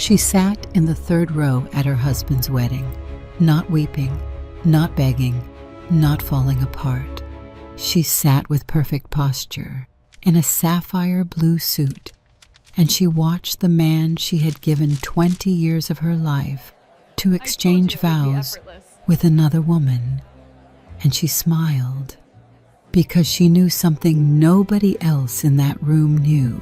She sat in the third row at her husband's wedding, not weeping, not begging, not falling apart. She sat with perfect posture, in a sapphire blue suit, and she watched the man she had given 20 years of her life to exchange vows with another woman. And she smiled, because she knew something nobody else in that room knew.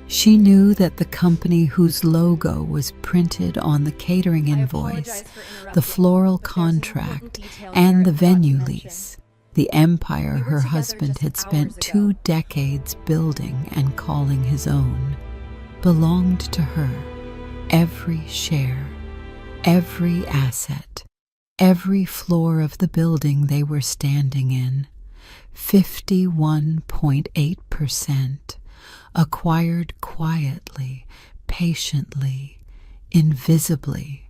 She knew that the company whose logo was printed on the catering invoice, the floral contract, and the venue lease, the empire her husband had spent 2 decades building and calling his own, belonged to her. Every share, every asset, every floor of the building they were standing in, 51.8%. Acquired quietly, patiently, invisibly,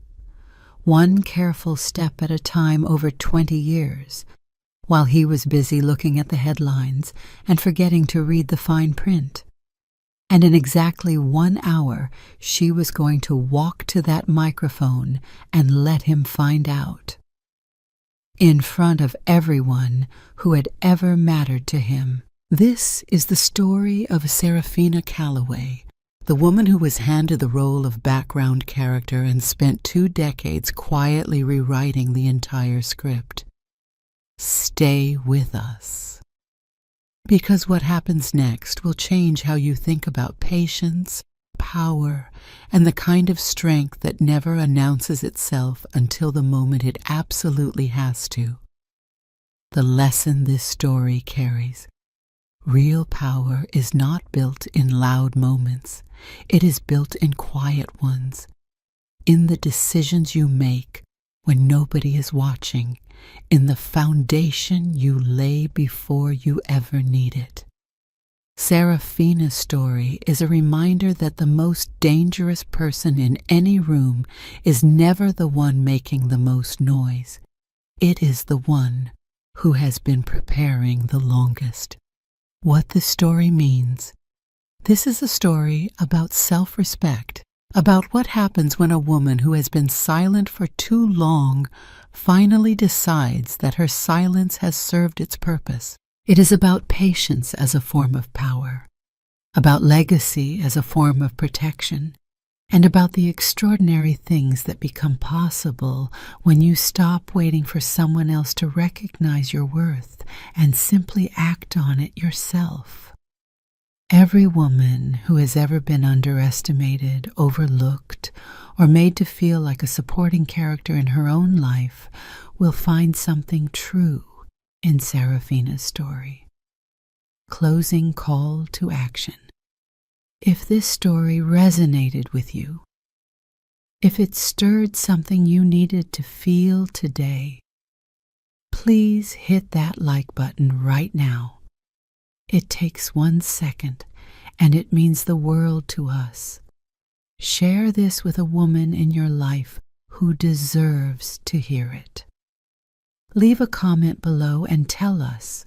one careful step at a time over 20 years, while he was busy looking at the headlines and forgetting to read the fine print. And in exactly 1 hour, she was going to walk to that microphone and let him find out. In front of everyone who had ever mattered to him. This is the story of Serafina Calloway, the woman who was handed the role of background character and spent 2 decades quietly rewriting the entire script. Stay with us. Because what happens next will change how you think about patience, power, and the kind of strength that never announces itself until the moment it absolutely has to. The lesson this story carries. Real power is not built in loud moments. It is built in quiet ones, in the decisions you make when nobody is watching, in the foundation you lay before you ever need it. Serafina's story is a reminder that the most dangerous person in any room is never the one making the most noise. It is the one who has been preparing the longest. What this story means. This is a story about self-respect, about what happens when a woman who has been silent for too long finally decides that her silence has served its purpose. It is about patience as a form of power, about legacy as a form of protection, and about the extraordinary things that become possible when you stop waiting for someone else to recognize your worth and simply act on it yourself. Every woman who has ever been underestimated, overlooked, or made to feel like a supporting character in her own life will find something true in Serafina's story. Closing call to action. If this story resonated with you, if it stirred something you needed to feel today, please hit that like button right now. It takes 1 second, and it means the world to us. Share this with a woman in your life who deserves to hear it. Leave a comment below and tell us,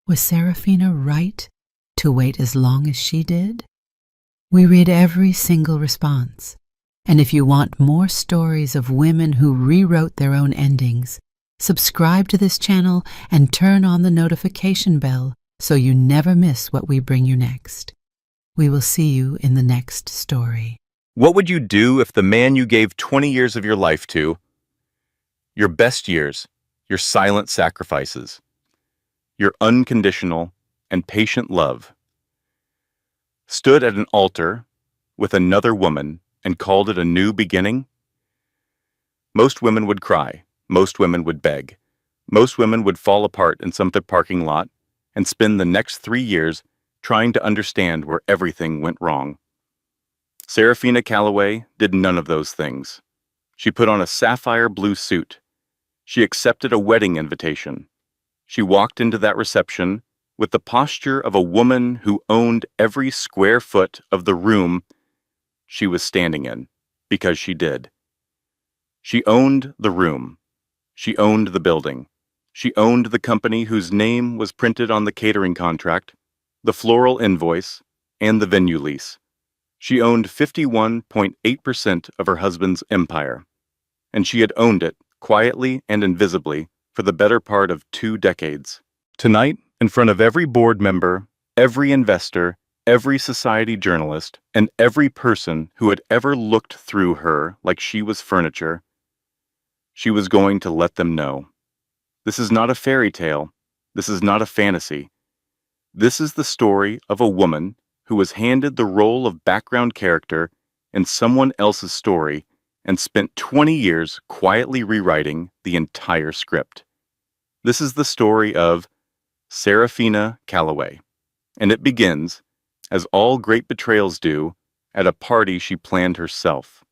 was Serafina right to wait as long as she did? We read every single response, and if you want more stories of women who rewrote their own endings, subscribe to this channel and turn on the notification bell so you never miss what we bring you next. We will see you in the next story. What would you do if the man you gave 20 years of your life to, your best years, your silent sacrifices, your unconditional and patient love, stood at an altar with another woman and called it a new beginning? Most women would cry. Most women would beg. Most women would fall apart in some parking lot and spend the next 3 years trying to understand where everything went wrong. Serafina Calloway did none of those things. She put on a sapphire blue suit. She accepted a wedding invitation. She walked into that reception with the posture of a woman who owned every square foot of the room she was standing in, because she did. She owned the room. She owned the building. She owned the company whose name was printed on the catering contract, the floral invoice, and the venue lease. She owned 51.8% of her husband's empire, and she had owned it, quietly and invisibly, for the better part of 2 decades. Tonight, in front of every board member, every investor, every society journalist, and every person who had ever looked through her like she was furniture, she was going to let them know. This is not a fairy tale. This is not a fantasy. This is the story of a woman who was handed the role of background character in someone else's story and spent 20 years quietly rewriting the entire script. This is the story of Serafina Calloway, and it begins, as all great betrayals do, at a party she planned herself.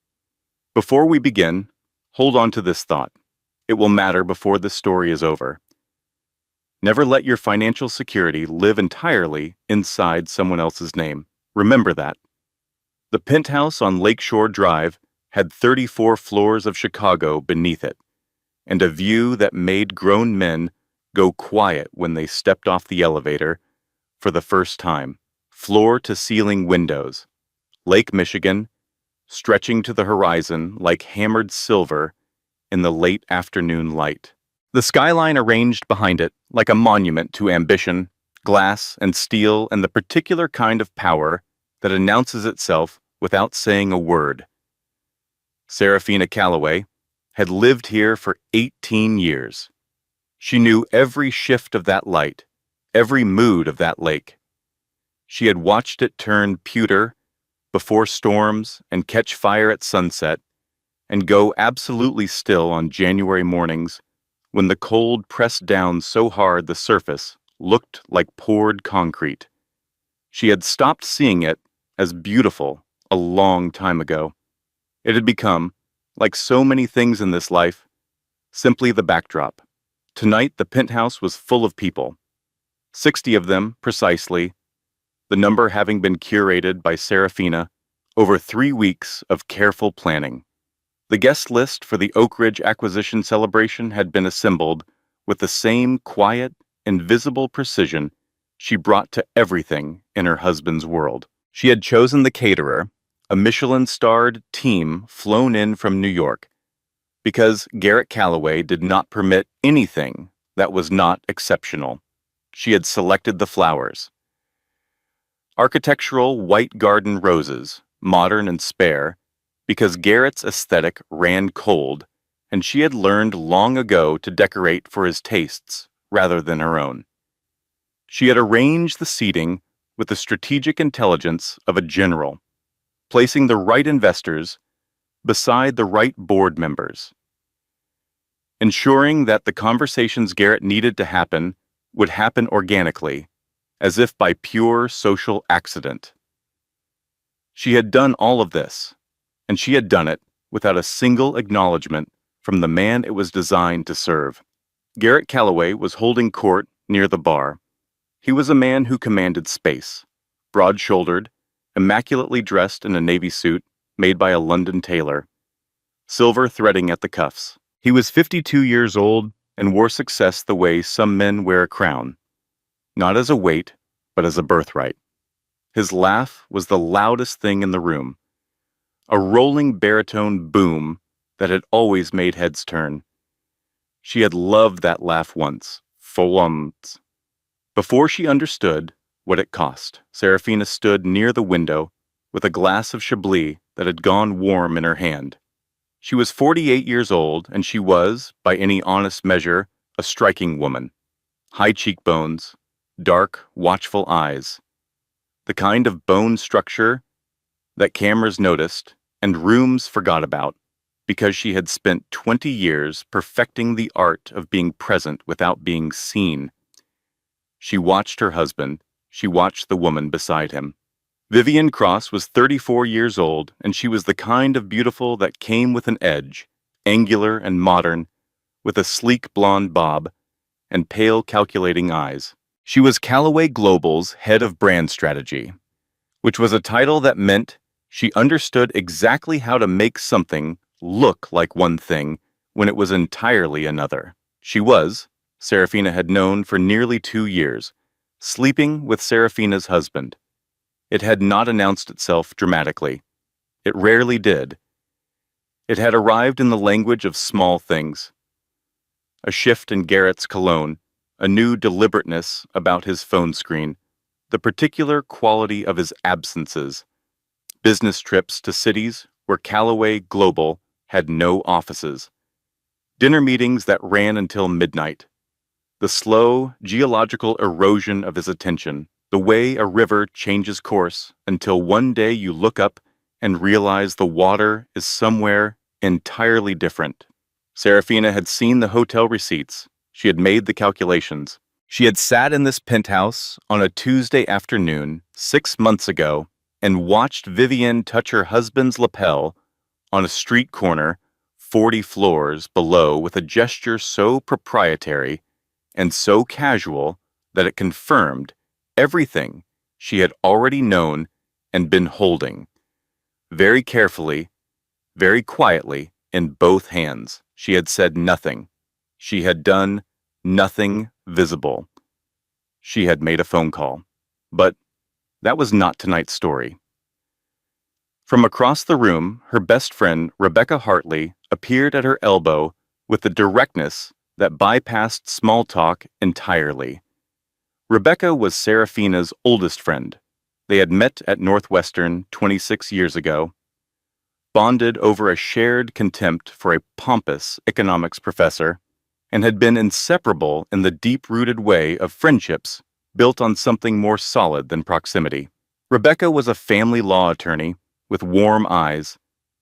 Before we begin, hold on to this thought. It will matter before this story is over. Never let your financial security live entirely inside someone else's name. Remember that. The penthouse on Lakeshore Drive had 34 floors of Chicago beneath it, and a view that made grown men go quiet when they stepped off the elevator for the first time. Floor-to-ceiling windows, Lake Michigan, stretching to the horizon like hammered silver in the late afternoon light. The skyline arranged behind it like a monument to ambition, glass and steel, and the particular kind of power that announces itself without saying a word. Serafina Calloway had lived here for 18 years. She knew every shift of that light, every mood of that lake. She had watched it turn pewter before storms and catch fire at sunset and go absolutely still on January mornings when the cold pressed down so hard the surface looked like poured concrete. She had stopped seeing it as beautiful a long time ago. It had become, like so many things in this life, simply the backdrop. Tonight the penthouse was full of people, 60 of them precisely, the number having been curated by Serafina over 3 weeks of careful planning. The guest list for the Oak Ridge acquisition celebration had been assembled with the same quiet, invisible precision she brought to everything in her husband's world. She had chosen the caterer, a Michelin-starred team flown in from New York, because Garrett Calloway did not permit anything that was not exceptional. She had selected the flowers. Architectural white garden roses, modern and spare, because Garrett's aesthetic ran cold, and she had learned long ago to decorate for his tastes rather than her own. She had arranged the seating with the strategic intelligence of a general, placing the right investors beside the right board members, ensuring that the conversations Garrett needed to happen would happen organically, as if by pure social accident. She had done all of this, and she had done it without a single acknowledgement from the man it was designed to serve. Garrett Calloway was holding court near the bar. He was a man who commanded space, broad-shouldered, immaculately dressed in a navy suit made by a London tailor, silver threading at the cuffs. He was 52 years old and wore success the way some men wear a crown, not as a weight, but as a birthright. His laugh was the loudest thing in the room, a rolling baritone boom that had always made heads turn. She had loved that laugh once, for once. Before she understood what it cost, Serafina stood near the window with a glass of Chablis that had gone warm in her hand. She was 48 years old, and she was, by any honest measure, a striking woman. High cheekbones, dark, watchful eyes. The kind of bone structure that cameras noticed and rooms forgot about because she had spent 20 years perfecting the art of being present without being seen. She watched her husband. She watched the woman beside him. Vivian Cross was 34 years old, and she was the kind of beautiful that came with an edge, angular and modern, with a sleek blonde bob and pale calculating eyes. She was Calloway Global's head of brand strategy, which was a title that meant she understood exactly how to make something look like one thing when it was entirely another. She was, Serafina had known for nearly 2 years, sleeping with Serafina's husband. It had not announced itself dramatically. It rarely did. It had arrived in the language of small things. A shift in Garrett's cologne, a new deliberateness about his phone screen, the particular quality of his absences, business trips to cities where Callaway Global had no offices, dinner meetings that ran until midnight, the slow geological erosion of his attention, the way a river changes course until one day you look up and realize the water is somewhere entirely different. Serafina had seen the hotel receipts. She had made the calculations. She had sat in this penthouse on a Tuesday afternoon 6 months ago and watched Vivienne touch her husband's lapel on a street corner 40 floors below with a gesture so proprietary and so casual that it confirmed everything she had already known and been holding. Very carefully, very quietly, in both hands, she had said nothing. She had done nothing visible. She had made a phone call. But that was not tonight's story. From across the room, her best friend, Rebecca Hartley, appeared at her elbow with the directness that bypassed small talk entirely. Rebecca was Serafina's oldest friend. They had met at Northwestern 26 years ago, bonded over a shared contempt for a pompous economics professor, and had been inseparable in the deep-rooted way of friendships built on something more solid than proximity. Rebecca was a family law attorney with warm eyes,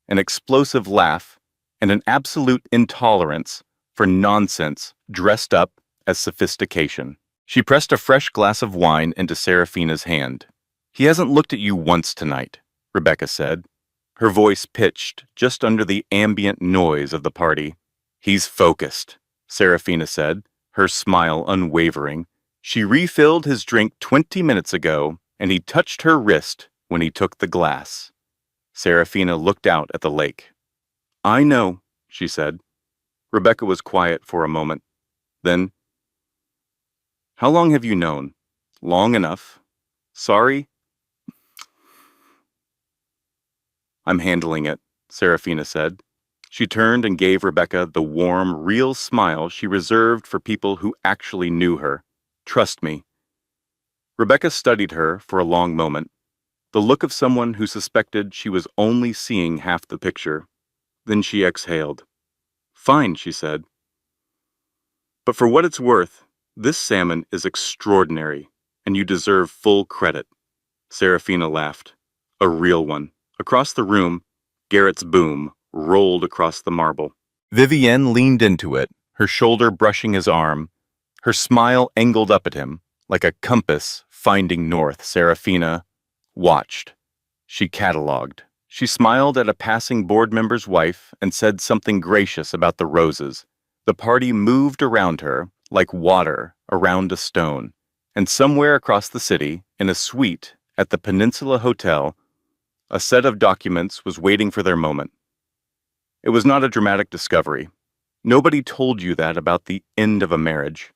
an explosive laugh, and an absolute intolerance for nonsense dressed up as sophistication. She pressed a fresh glass of wine into Serafina's hand. "He hasn't looked at you once tonight," Rebecca said, her voice pitched just under the ambient noise of the party. "He's focused," Serafina said, her smile unwavering. "She refilled his drink 20 minutes ago, and he touched her wrist when he took the glass." Serafina looked out at the lake. "I know," she said. Rebecca was quiet for a moment. Then, "How long have you known?" "Long enough." "Sorry?" "I'm handling it," Serafina said. She turned and gave Rebecca the warm, real smile she reserved for people who actually knew her. "Trust me." Rebecca studied her for a long moment, the look of someone who suspected she was only seeing half the picture. Then she exhaled. "Fine," she said. "But for what it's worth, this salmon is extraordinary, and you deserve full credit." Serafina laughed. A real one. Across the room, Garrett's boom rolled across the marble. Vivienne leaned into it, her shoulder brushing his arm, her smile angled up at him, like a compass finding north. Serafina watched. She catalogued. She smiled at a passing board member's wife and said something gracious about the roses. The party moved around her like water around a stone, and somewhere across the city, in a suite at the Peninsula Hotel, a set of documents was waiting for their moment. It was not a dramatic discovery. Nobody told you that about the end of a marriage.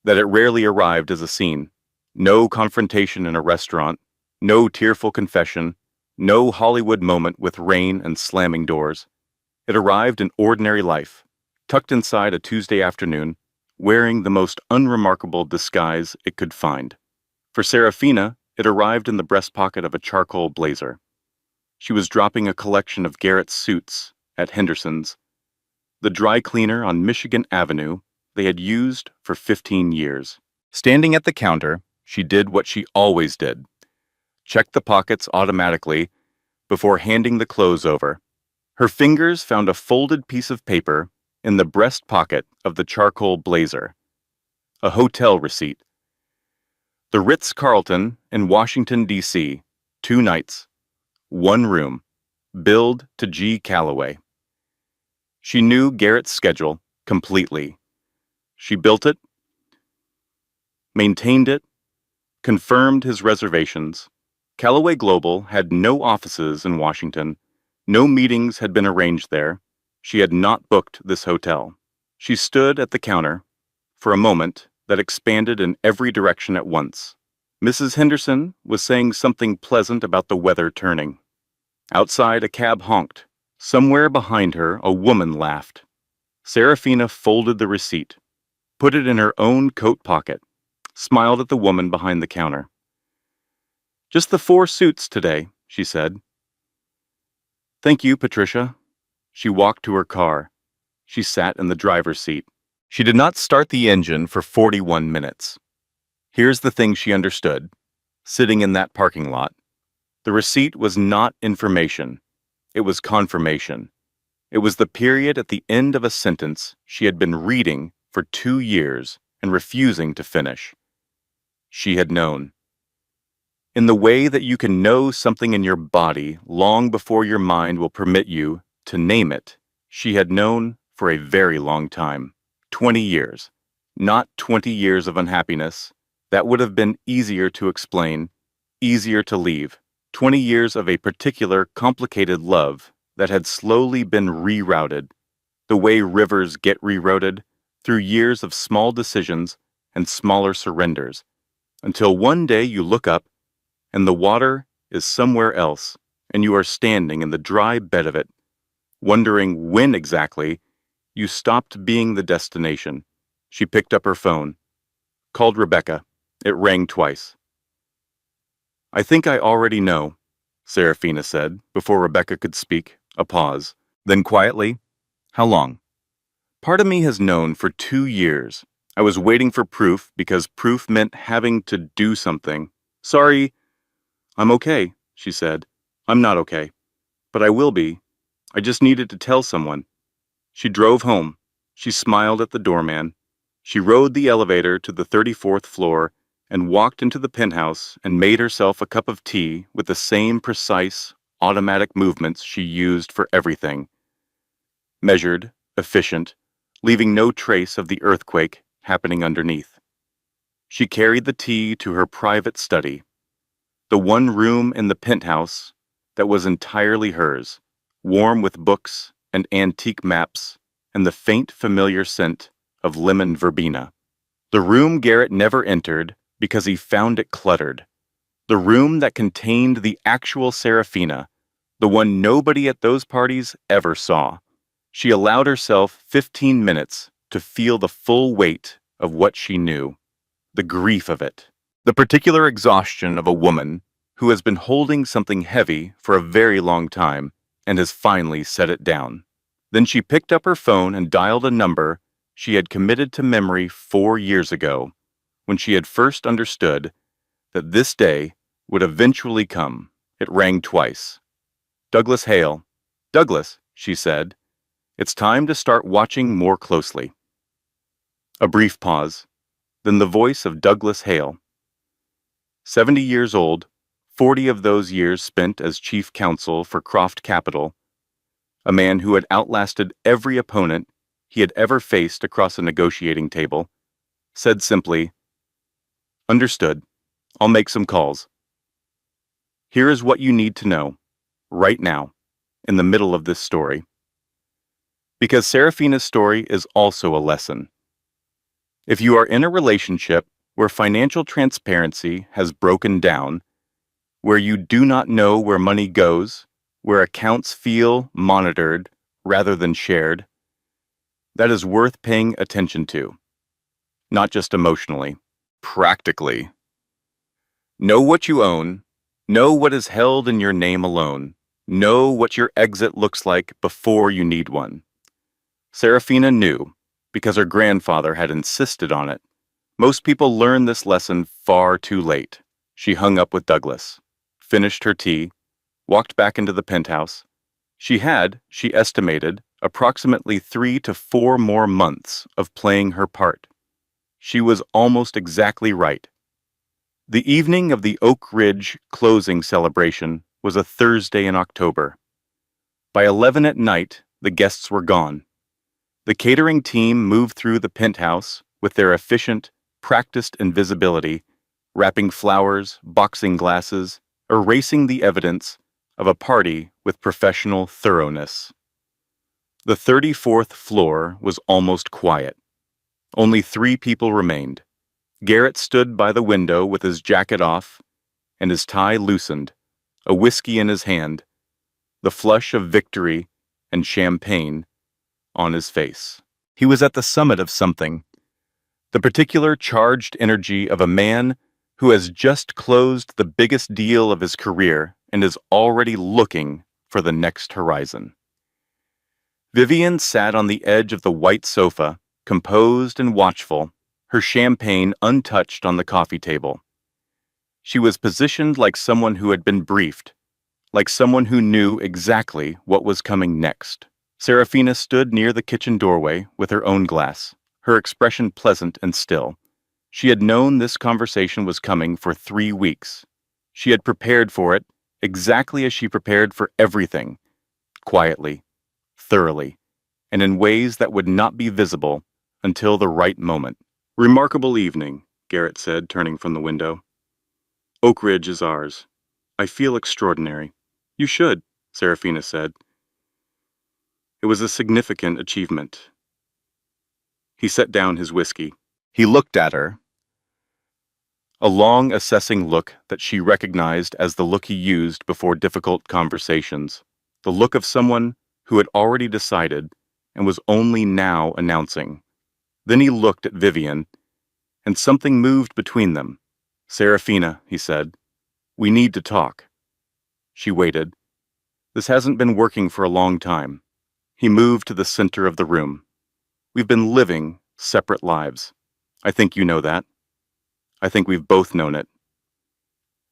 That it rarely arrived as a scene. No confrontation in a restaurant, no tearful confession, no Hollywood moment with rain and slamming doors. It arrived in ordinary life, tucked inside a Tuesday afternoon, wearing the most unremarkable disguise it could find. For Serafina, it arrived in the breast pocket of a charcoal blazer. She was dropping a collection of Garrett's suits at Henderson's, the dry cleaner on Michigan Avenue they had used for 15 years. Standing at the counter, she did what she always did. Checked the pockets automatically before handing the clothes over. Her fingers found a folded piece of paper in the breast pocket of the charcoal blazer. A hotel receipt. The Ritz-Carlton in Washington, D.C., 2 nights, 1 room, billed to G. Callaway. She knew Garrett's schedule completely. She built it, maintained it, confirmed his reservations. Callaway Global had no offices in Washington. No meetings had been arranged there. She had not booked this hotel. She stood at the counter for a moment that expanded in every direction at once. Mrs. Henderson was saying something pleasant about the weather turning. Outside, a cab honked. Somewhere behind her, a woman laughed. Serafina folded the receipt, put it in her own coat pocket, smiled at the woman behind the counter. "Just the 4 suits today," she said. "Thank you, Patricia." She walked to her car. She sat in the driver's seat. She did not start the engine for 41 minutes. Here's the thing she understood, sitting in that parking lot. The receipt was not information. It was confirmation. It was the period at the end of a sentence she had been reading for 2 years and refusing to finish. She had known. In the way that you can know something in your body long before your mind will permit you to name it, she had known for a very long time. 20 years. Not 20 years of unhappiness. That would have been easier to explain, easier to leave. 20 years of a particular complicated love that had slowly been rerouted, the way rivers get rerouted, through years of small decisions and smaller surrenders, until one day you look up and the water is somewhere else, and you are standing in the dry bed of it, wondering when exactly you stopped being the destination. She picked up her phone, called Rebecca. It rang twice. "I think I already know," Serafina said, before Rebecca could speak. A pause. Then quietly, "How long?" "Part of me has known for 2 years. I was waiting for proof because proof meant having to do something. Sorry, I'm okay," she said. "I'm not okay, but I will be. I just needed to tell someone." She drove home. She smiled at the doorman. She rode the elevator to the 34th floor and walked into the penthouse and made herself a cup of tea with the same precise, automatic movements she used for everything. Measured, efficient, leaving no trace of the earthquake happening underneath. She carried the tea to her private study, the one room in the penthouse that was entirely hers, warm with books and antique maps and the faint familiar scent of lemon verbena. The room Garrett never entered because he found it cluttered. The room that contained the actual Serafina, the one nobody at those parties ever saw. She allowed herself 15 minutes to feel the full weight of what she knew, the grief of it, the particular exhaustion of a woman who has been holding something heavy for a very long time and has finally set it down. Then she picked up her phone and dialed a number she had committed to memory 4 years ago, when she had first understood that this day would eventually come. It rang twice. "Douglas Hale." "Douglas," she said, "it's time to start watching more closely." A brief pause, then the voice of Douglas Hale. 70 years old, 40 of those years spent as chief counsel for Croft Capital, a man who had outlasted every opponent he had ever faced across a negotiating table, said simply, "Understood. I'll make some calls. Here is what you need to know, right now, in the middle of this story." Because Serafina's story is also a lesson. If you are in a relationship where financial transparency has broken down, where you do not know where money goes, where accounts feel monitored rather than shared, that is worth paying attention to. Not just emotionally, practically. Know what you own. Know what is held in your name alone. Know what your exit looks like before you need one. Serafina knew, because her grandfather had insisted on it. Most people learn this lesson far too late. She hung up with Douglas, finished her tea, walked back into the penthouse. She estimated, approximately 3 to 4 more months of playing her part. She was almost exactly right. The evening of the Oak Ridge closing celebration was a Thursday in October. By 11 at night, the guests were gone. The catering team moved through the penthouse with their efficient, practiced invisibility, wrapping flowers, boxing glasses, erasing the evidence of a party with professional thoroughness. The 34th floor was almost quiet. Only 3 people remained. Garrett stood by the window with his jacket off and his tie loosened, a whiskey in his hand, the flush of victory and champagne on his face. He was at the summit of something, the particular charged energy of a man who has just closed the biggest deal of his career and is already looking for the next horizon. Vivian sat on the edge of the white sofa, composed and watchful, her champagne untouched on the coffee table. She was positioned like someone who had been briefed, like someone who knew exactly what was coming next. Serafina stood near the kitchen doorway with her own glass, her expression pleasant and still. She had known this conversation was coming for 3 weeks. She had prepared for it exactly as she prepared for everything, quietly, thoroughly, and in ways that would not be visible until the right moment. "Remarkable evening," Garrett said, turning from the window. "Oak Ridge is ours. I feel extraordinary." "You should," Serafina said. It was a significant achievement. He set down his whiskey. He looked at her, a long, assessing look that she recognized as the look he used before difficult conversations, the look of someone who had already decided and was only now announcing. Then he looked at Vivian, and something moved between them. "Serafina," he said, "we need to talk." She waited. "This hasn't been working for a long time." He moved to the center of the room. "We've been living separate lives. I think you know that. I think we've both known it."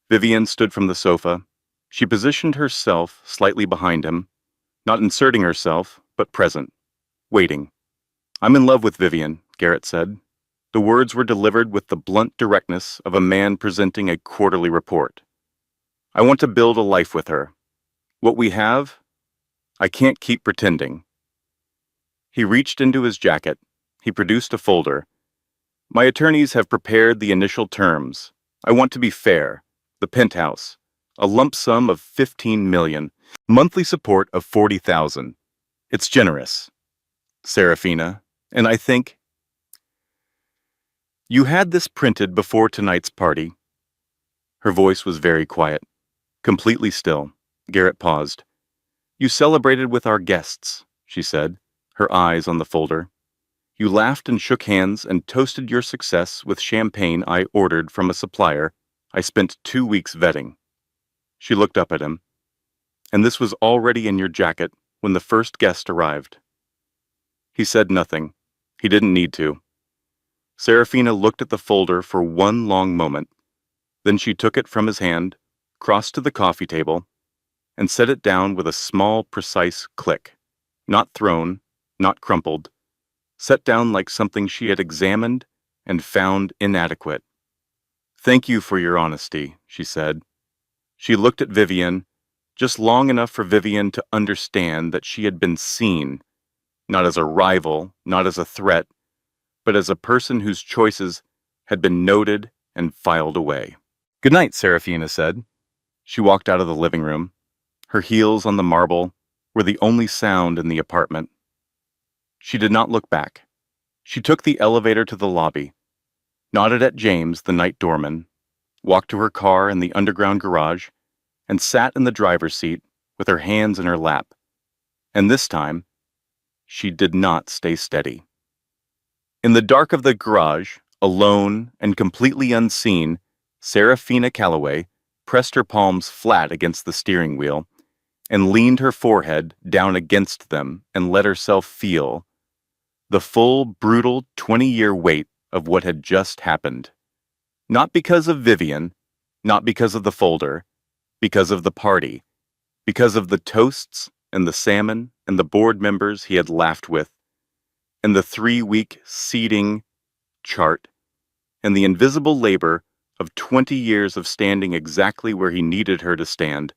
Vivian stood from the sofa. She positioned herself slightly behind him, not inserting herself, but present, waiting. "I'm in love with Vivian," Garrett said. The words were delivered with the blunt directness of a man presenting a quarterly report. "I want to build a life with her. What we have, I can't keep pretending." He reached into his jacket. He produced a folder. "My attorneys have prepared the initial terms. I want to be fair. The penthouse. A lump sum of $15 million. Monthly support of $40,000. It's generous, Serafina, and I think you had this printed before tonight's party." Her voice was very quiet, completely still. Garrett paused. "You celebrated with our guests," she said, her eyes on the folder. "You laughed and shook hands and toasted your success with champagne I ordered from a supplier I spent 2 weeks vetting." She looked up at him. "And this was already in your jacket when the first guest arrived." He said nothing. He didn't need to. Serafina looked at the folder for one long moment. Then she took it from his hand, crossed to the coffee table, and set it down with a small, precise click. Not thrown, not crumpled. Set down like something she had examined and found inadequate. "Thank you for your honesty," she said. She looked at Vivian, just long enough for Vivian to understand that she had been seen, not as a rival, not as a threat, but as a person whose choices had been noted and filed away. "Good night," Serafina said. She walked out of the living room. Her heels on the marble were the only sound in the apartment. She did not look back. She took the elevator to the lobby, nodded at James, the night doorman, walked to her car in the underground garage, and sat in the driver's seat with her hands in her lap. And this time, she did not stay steady. In the dark of the garage, alone and completely unseen, Serafina Calloway pressed her palms flat against the steering wheel and leaned her forehead down against them and let herself feel the full, brutal 20-year weight of what had just happened. Not because of Vivian, not because of the folder, because of the party, because of the toasts and the salmon and the board members he had laughed with, and the 3-week seeding chart, and the invisible labor of 20 years of standing exactly where he needed her to stand,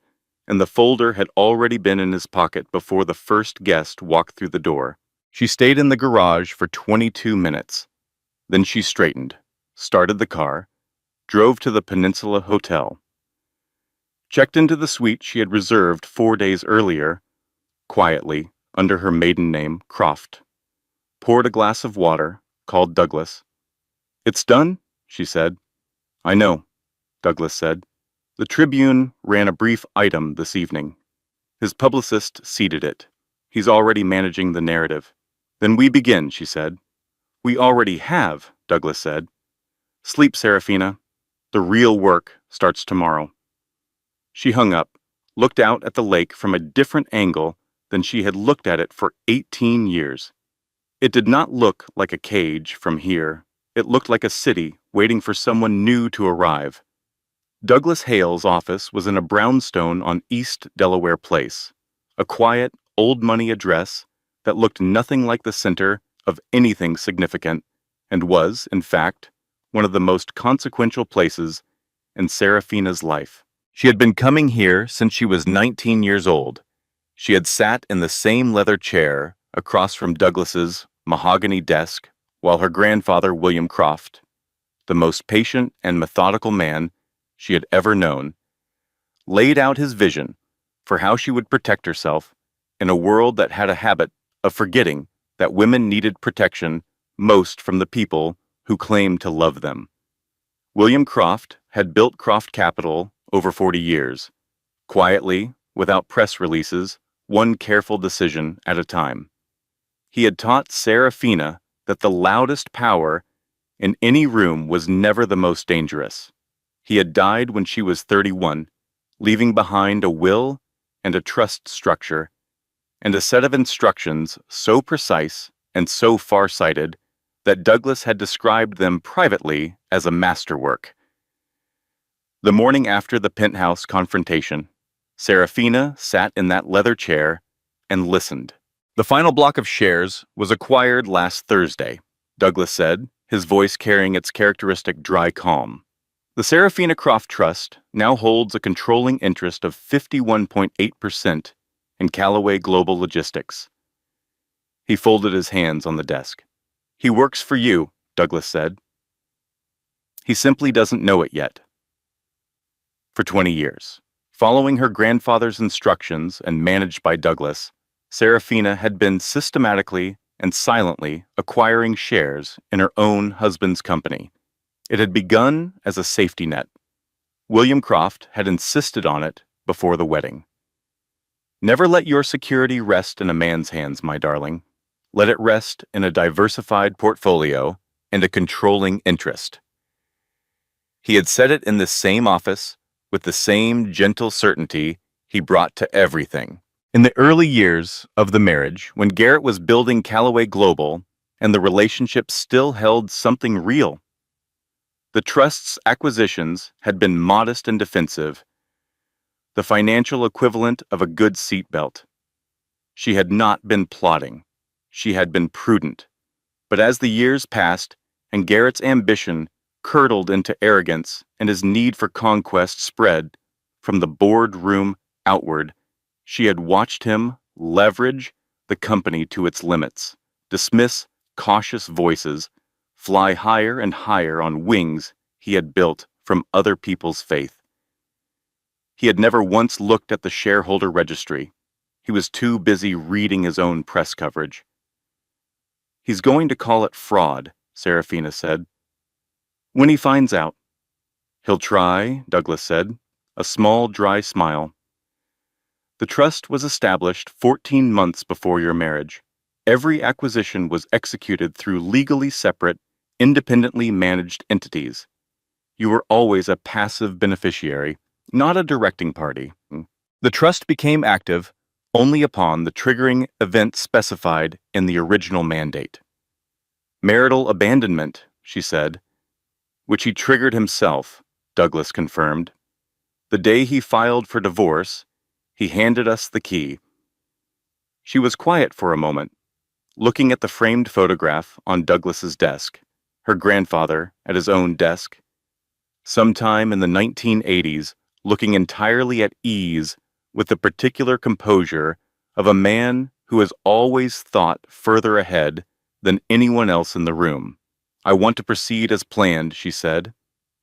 and the folder had already been in his pocket before the first guest walked through the door. She stayed in the garage for 22 minutes. Then she straightened, started the car, drove to the Peninsula Hotel, checked into the suite she had reserved 4 days earlier, quietly, under her maiden name, Croft, poured a glass of water, called Douglas. "It's done?" she said. I know, Douglas said. The Tribune ran a brief item this evening. His publicist seeded it. He's already managing the narrative. Then we begin, she said. We already have, Douglas said. Sleep, Serafina. The real work starts tomorrow. She hung up, looked out at the lake from a different angle than she had looked at it for 18 years. It did not look like a cage from here. It looked like a city waiting for someone new to arrive. Douglas Hale's office was in a brownstone on East Delaware Place, a quiet, old-money address that looked nothing like the center of anything significant and was, in fact, one of the most consequential places in Serafina's life. She had been coming here since she was 19 years old. She had sat in the same leather chair across from Douglas's mahogany desk while her grandfather, William Croft, the most patient and methodical man she had ever known, laid out his vision for how she would protect herself in a world that had a habit of forgetting that women needed protection most from the people who claimed to love them. William Croft had built Croft Capital over 40 years, quietly, without press releases, one careful decision at a time. He had taught Serafina that the loudest power in any room was never the most dangerous. He had died when she was 31, leaving behind a will and a trust structure, and a set of instructions so precise and so far-sighted that Douglas had described them privately as a masterwork. The morning after the penthouse confrontation, Serafina sat in that leather chair and listened. The final block of shares was acquired last Thursday, Douglas said, his voice carrying its characteristic dry calm. The Serafina Croft Trust now holds a controlling interest of 51.8% in Callaway Global Logistics. He folded his hands on the desk. He works for you, Douglas said. He simply doesn't know it yet. For 20 years, following her grandfather's instructions and managed by Douglas, Serafina had been systematically and silently acquiring shares in her own husband's company. It had begun as a safety net. William Croft had insisted on it before the wedding. Never let your security rest in a man's hands, my darling. Let it rest in a diversified portfolio and a controlling interest. He had said it in this same office with the same gentle certainty he brought to everything. In the early years of the marriage, when Garrett was building Callaway Global and the relationship still held something real, the trust's acquisitions had been modest and defensive, the financial equivalent of a good seatbelt. She had not been plotting. She had been prudent. But as the years passed and Garrett's ambition curdled into arrogance and his need for conquest spread from the boardroom outward, she had watched him leverage the company to its limits, dismiss cautious voices, fly higher and higher on wings he had built from other people's faith. He had never once looked at the shareholder registry. He was too busy reading his own press coverage. He's going to call it fraud, Serafina said. When he finds out. He'll try, Douglas said, a small dry smile. The trust was established 14 months before your marriage. Every acquisition was executed through legally separate, independently managed entities. You were always a passive beneficiary, not a directing party. The trust became active only upon the triggering event specified in the original mandate. Marital abandonment, she said, which he triggered himself, Douglas confirmed. The day he filed for divorce, he handed us the key. She was quiet for a moment, looking at the framed photograph on Douglas's desk, her grandfather at his own desk. Sometime in the 1980s, looking entirely at ease with the particular composure of a man who has always thought further ahead than anyone else in the room. I want to proceed as planned, she said.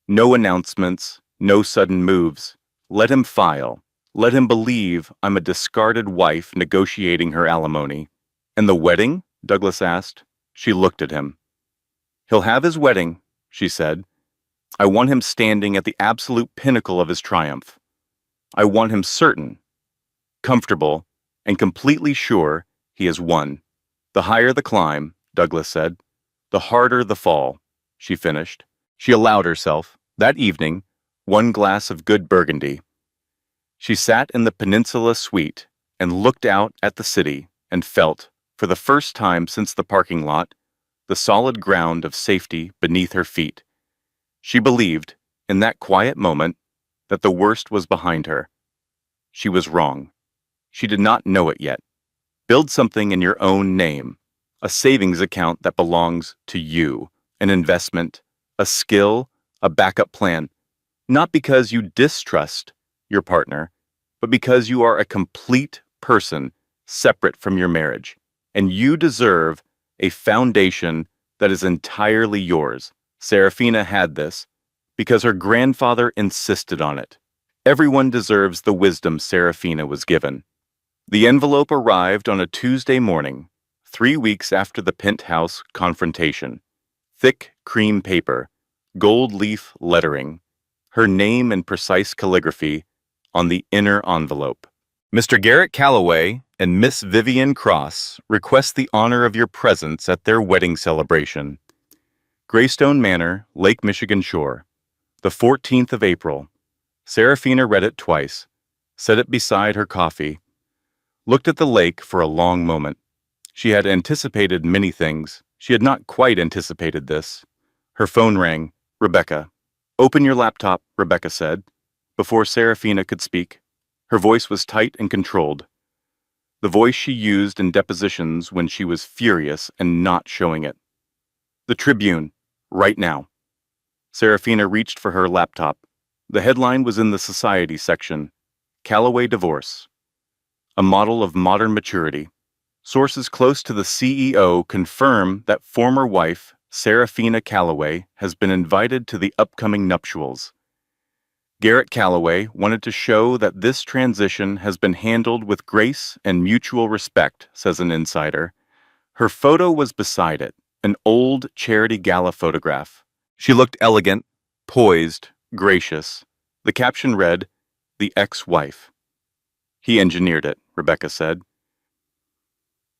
No announcements, no sudden moves. Let him file. Let him believe I'm a discarded wife negotiating her alimony. And the wedding? Douglas asked. She looked at him. He'll have his wedding, she said, I want him standing at the absolute pinnacle of his triumph. I want him certain, comfortable, and completely sure he has won. The higher the climb, Douglas said, the harder the fall, she finished. She allowed herself, that evening, one glass of good Burgundy. She sat in the Peninsula suite and looked out at the city and felt, for the first time since the parking lot, the solid ground of safety beneath her feet. She believed, in that quiet moment, that the worst was behind her. She was wrong. She did not know it yet. Build something in your own name, a savings account that belongs to you, an investment, a skill, a backup plan, not because you distrust your partner, but because you are a complete person separate from your marriage, and you deserve a foundation that is entirely yours. Serafina had this because her grandfather insisted on it. Everyone deserves the wisdom Serafina was given. The envelope arrived on a Tuesday morning, 3 weeks after the penthouse confrontation. Thick cream paper, gold leaf lettering, her name in precise calligraphy on the inner envelope. Mr. Garrett Calloway and Miss Vivian Cross request the honor of your presence at their wedding celebration. Greystone Manor, Lake Michigan Shore, the 14th of April. Serafina read it twice, set it beside her coffee, looked at the lake for a long moment. She had anticipated many things. She had not quite anticipated this. Her phone rang. Rebecca. "Open your laptop," Rebecca said, before Serafina could speak. Her voice was tight and controlled, the voice she used in depositions when she was furious and not showing it. "The Tribune, right now." Serafina reached for her laptop. The headline was in the society section. Calloway divorce. A model of modern maturity. Sources close to the CEO confirm that former wife, Serafina Calloway, has been invited to the upcoming nuptials. Garrett Calloway wanted to show that this transition has been handled with grace and mutual respect, says an insider. Her photo was beside it, an old charity gala photograph. She looked elegant, poised, gracious. The caption read, "The ex-wife." "He engineered it," Rebecca said.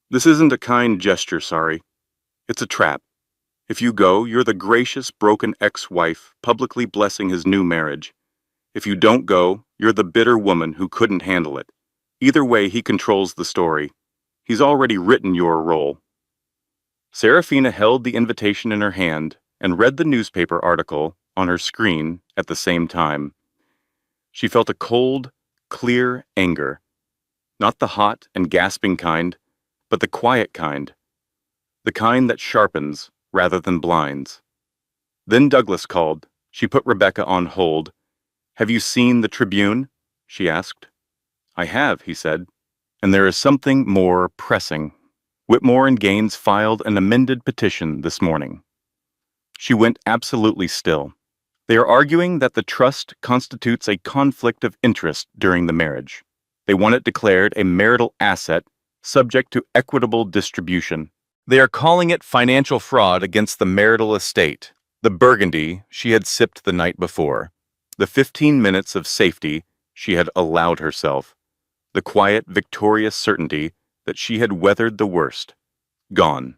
"This isn't a kind gesture, sorry. It's a trap. If you go, you're the gracious, broken ex-wife publicly blessing his new marriage. If you don't go, you're the bitter woman who couldn't handle it. Either way, he controls the story. He's already written your role." Serafina held the invitation in her hand and read the newspaper article on her screen at the same time. She felt a cold, clear anger. Not the hot and gasping kind, but the quiet kind. The kind that sharpens rather than blinds. Then Douglas called. She put Rebecca on hold. "Have you seen the Tribune?" she asked. "I have," he said. "And there is something more pressing. Whitmore and Gaines filed an amended petition this morning." She went absolutely still. "They are arguing that the trust constitutes a conflict of interest during the marriage. They want it declared a marital asset subject to equitable distribution. They are calling it financial fraud against the marital estate, the Burgundy she had sipped the night before, the 15 minutes of safety she had allowed herself, the quiet, victorious certainty that she had weathered the worst. Gone."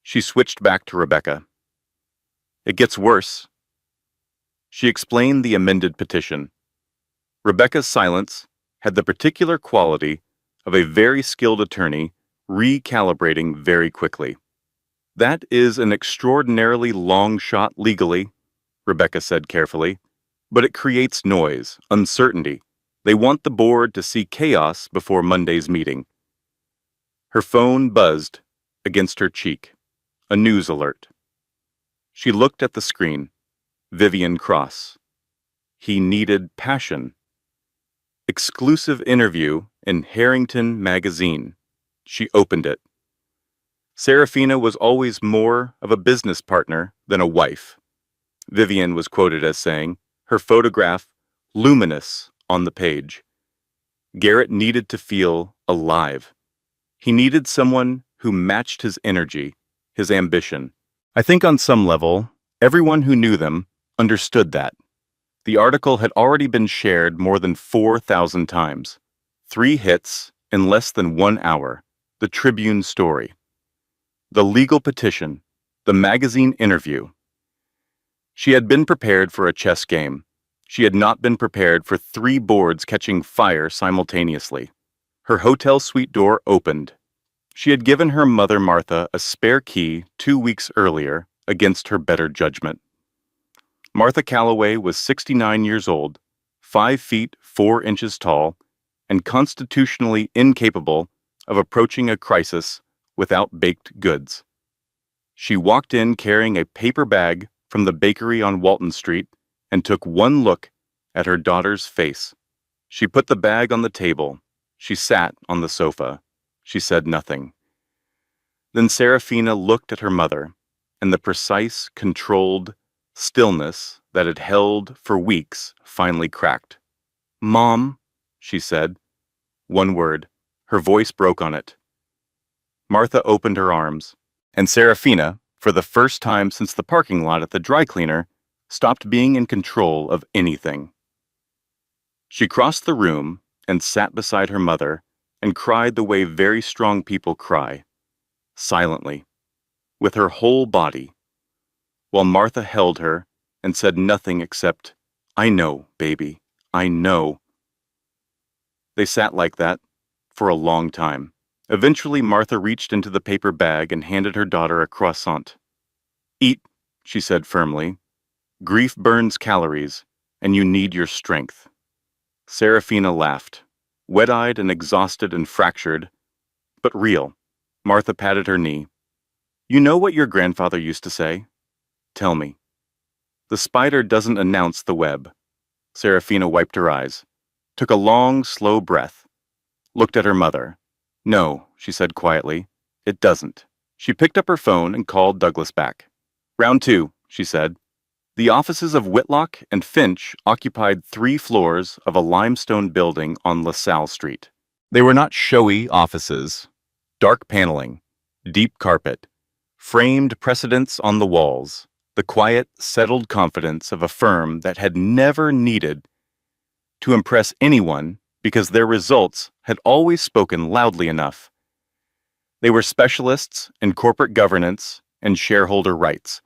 She switched back to Rebecca. "It gets worse." She explained the amended petition. Rebecca's silence had the particular quality of a very skilled attorney recalibrating very quickly. "That is an extraordinarily long shot legally," Rebecca said carefully, "but it creates noise, uncertainty. They want the board to see chaos before Monday's meeting." Her phone buzzed against her cheek. A news alert. She looked at the screen. Vivian Cross. He needed passion. Exclusive interview in Harrington Magazine. She opened it. Serafina was always more of a business partner than a wife. Vivian was quoted as saying, her photograph luminous on the page. Garrett needed to feel alive. He needed someone who matched his energy, his ambition. I think on some level, everyone who knew them understood that. The article had already been shared more than 4,000 times. 3 hits in less than 1 hour. The Tribune story. The legal petition. The magazine interview. She had been prepared for a chess game. She had not been prepared for 3 boards catching fire simultaneously. Her hotel suite door opened. She had given her mother Martha a spare key 2 weeks earlier against her better judgment. Martha Calloway was 69 years old, 5 feet 4 inches tall, and constitutionally incapable of approaching a crisis without baked goods. She walked in carrying a paper bag from the bakery on Walton Street and took one look at her daughter's face. She put the bag on the table. She sat on the sofa. She said nothing. Then Serafina looked at her mother, and the precise, controlled stillness that had held for weeks finally cracked. "Mom," she said. One word. Her voice broke on it. Martha opened her arms, and Serafina, for the first time since the parking lot at the dry cleaner, stopped being in control of anything. She crossed the room and sat beside her mother and cried the way very strong people cry, silently, with her whole body, while Martha held her and said nothing except, "I know, baby, I know." They sat like that for a long time. Eventually, Martha reached into the paper bag and handed her daughter a croissant. "Eat," she said firmly. "Grief burns calories, and you need your strength." Serafina laughed, wet-eyed and exhausted and fractured, but real. Martha patted her knee. "You know what your grandfather used to say? Tell me." "The spider doesn't announce the web." Serafina wiped her eyes, took a long, slow breath, looked at her mother. "No," she said quietly, "it doesn't." She picked up her phone and called Douglas back. "Round 2, she said. The offices of Whitlock and Finch occupied 3 floors of a limestone building on LaSalle Street. They were not showy offices. Dark paneling, deep carpet, framed precedents on the walls, the quiet, settled confidence of a firm that had never needed to impress anyone because their results had always spoken loudly enough. They were specialists in corporate governance and shareholder rights.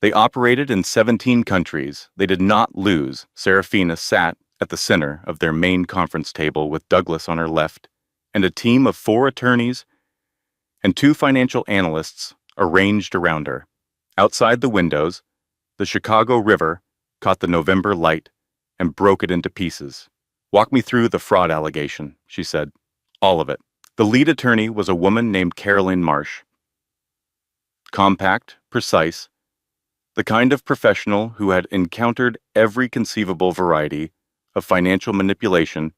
They operated in 17 countries. They did not lose. Serafina sat at the center of their main conference table with Douglas on her left and a team of 4 attorneys and 2 financial analysts arranged around her. Outside the windows, the Chicago River caught the November light and broke it into pieces. "Walk me through the fraud allegation," she said. "All of it." The lead attorney was a woman named Caroline Marsh. Compact, precise, the kind of professional who had encountered every conceivable variety of financial manipulation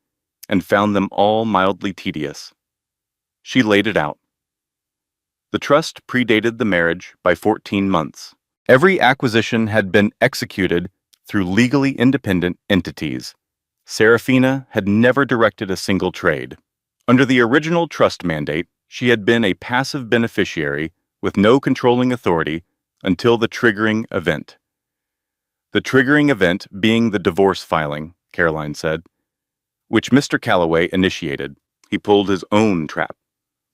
and found them all mildly tedious. She laid it out. The trust predated the marriage by 14 months. Every acquisition had been executed through legally independent entities. Serafina had never directed a single trade. Under the original trust mandate, she had been a passive beneficiary with no controlling authority until the triggering event. The triggering event being the divorce filing, Caroline said, which Mr. Calloway initiated. He pulled his own trap.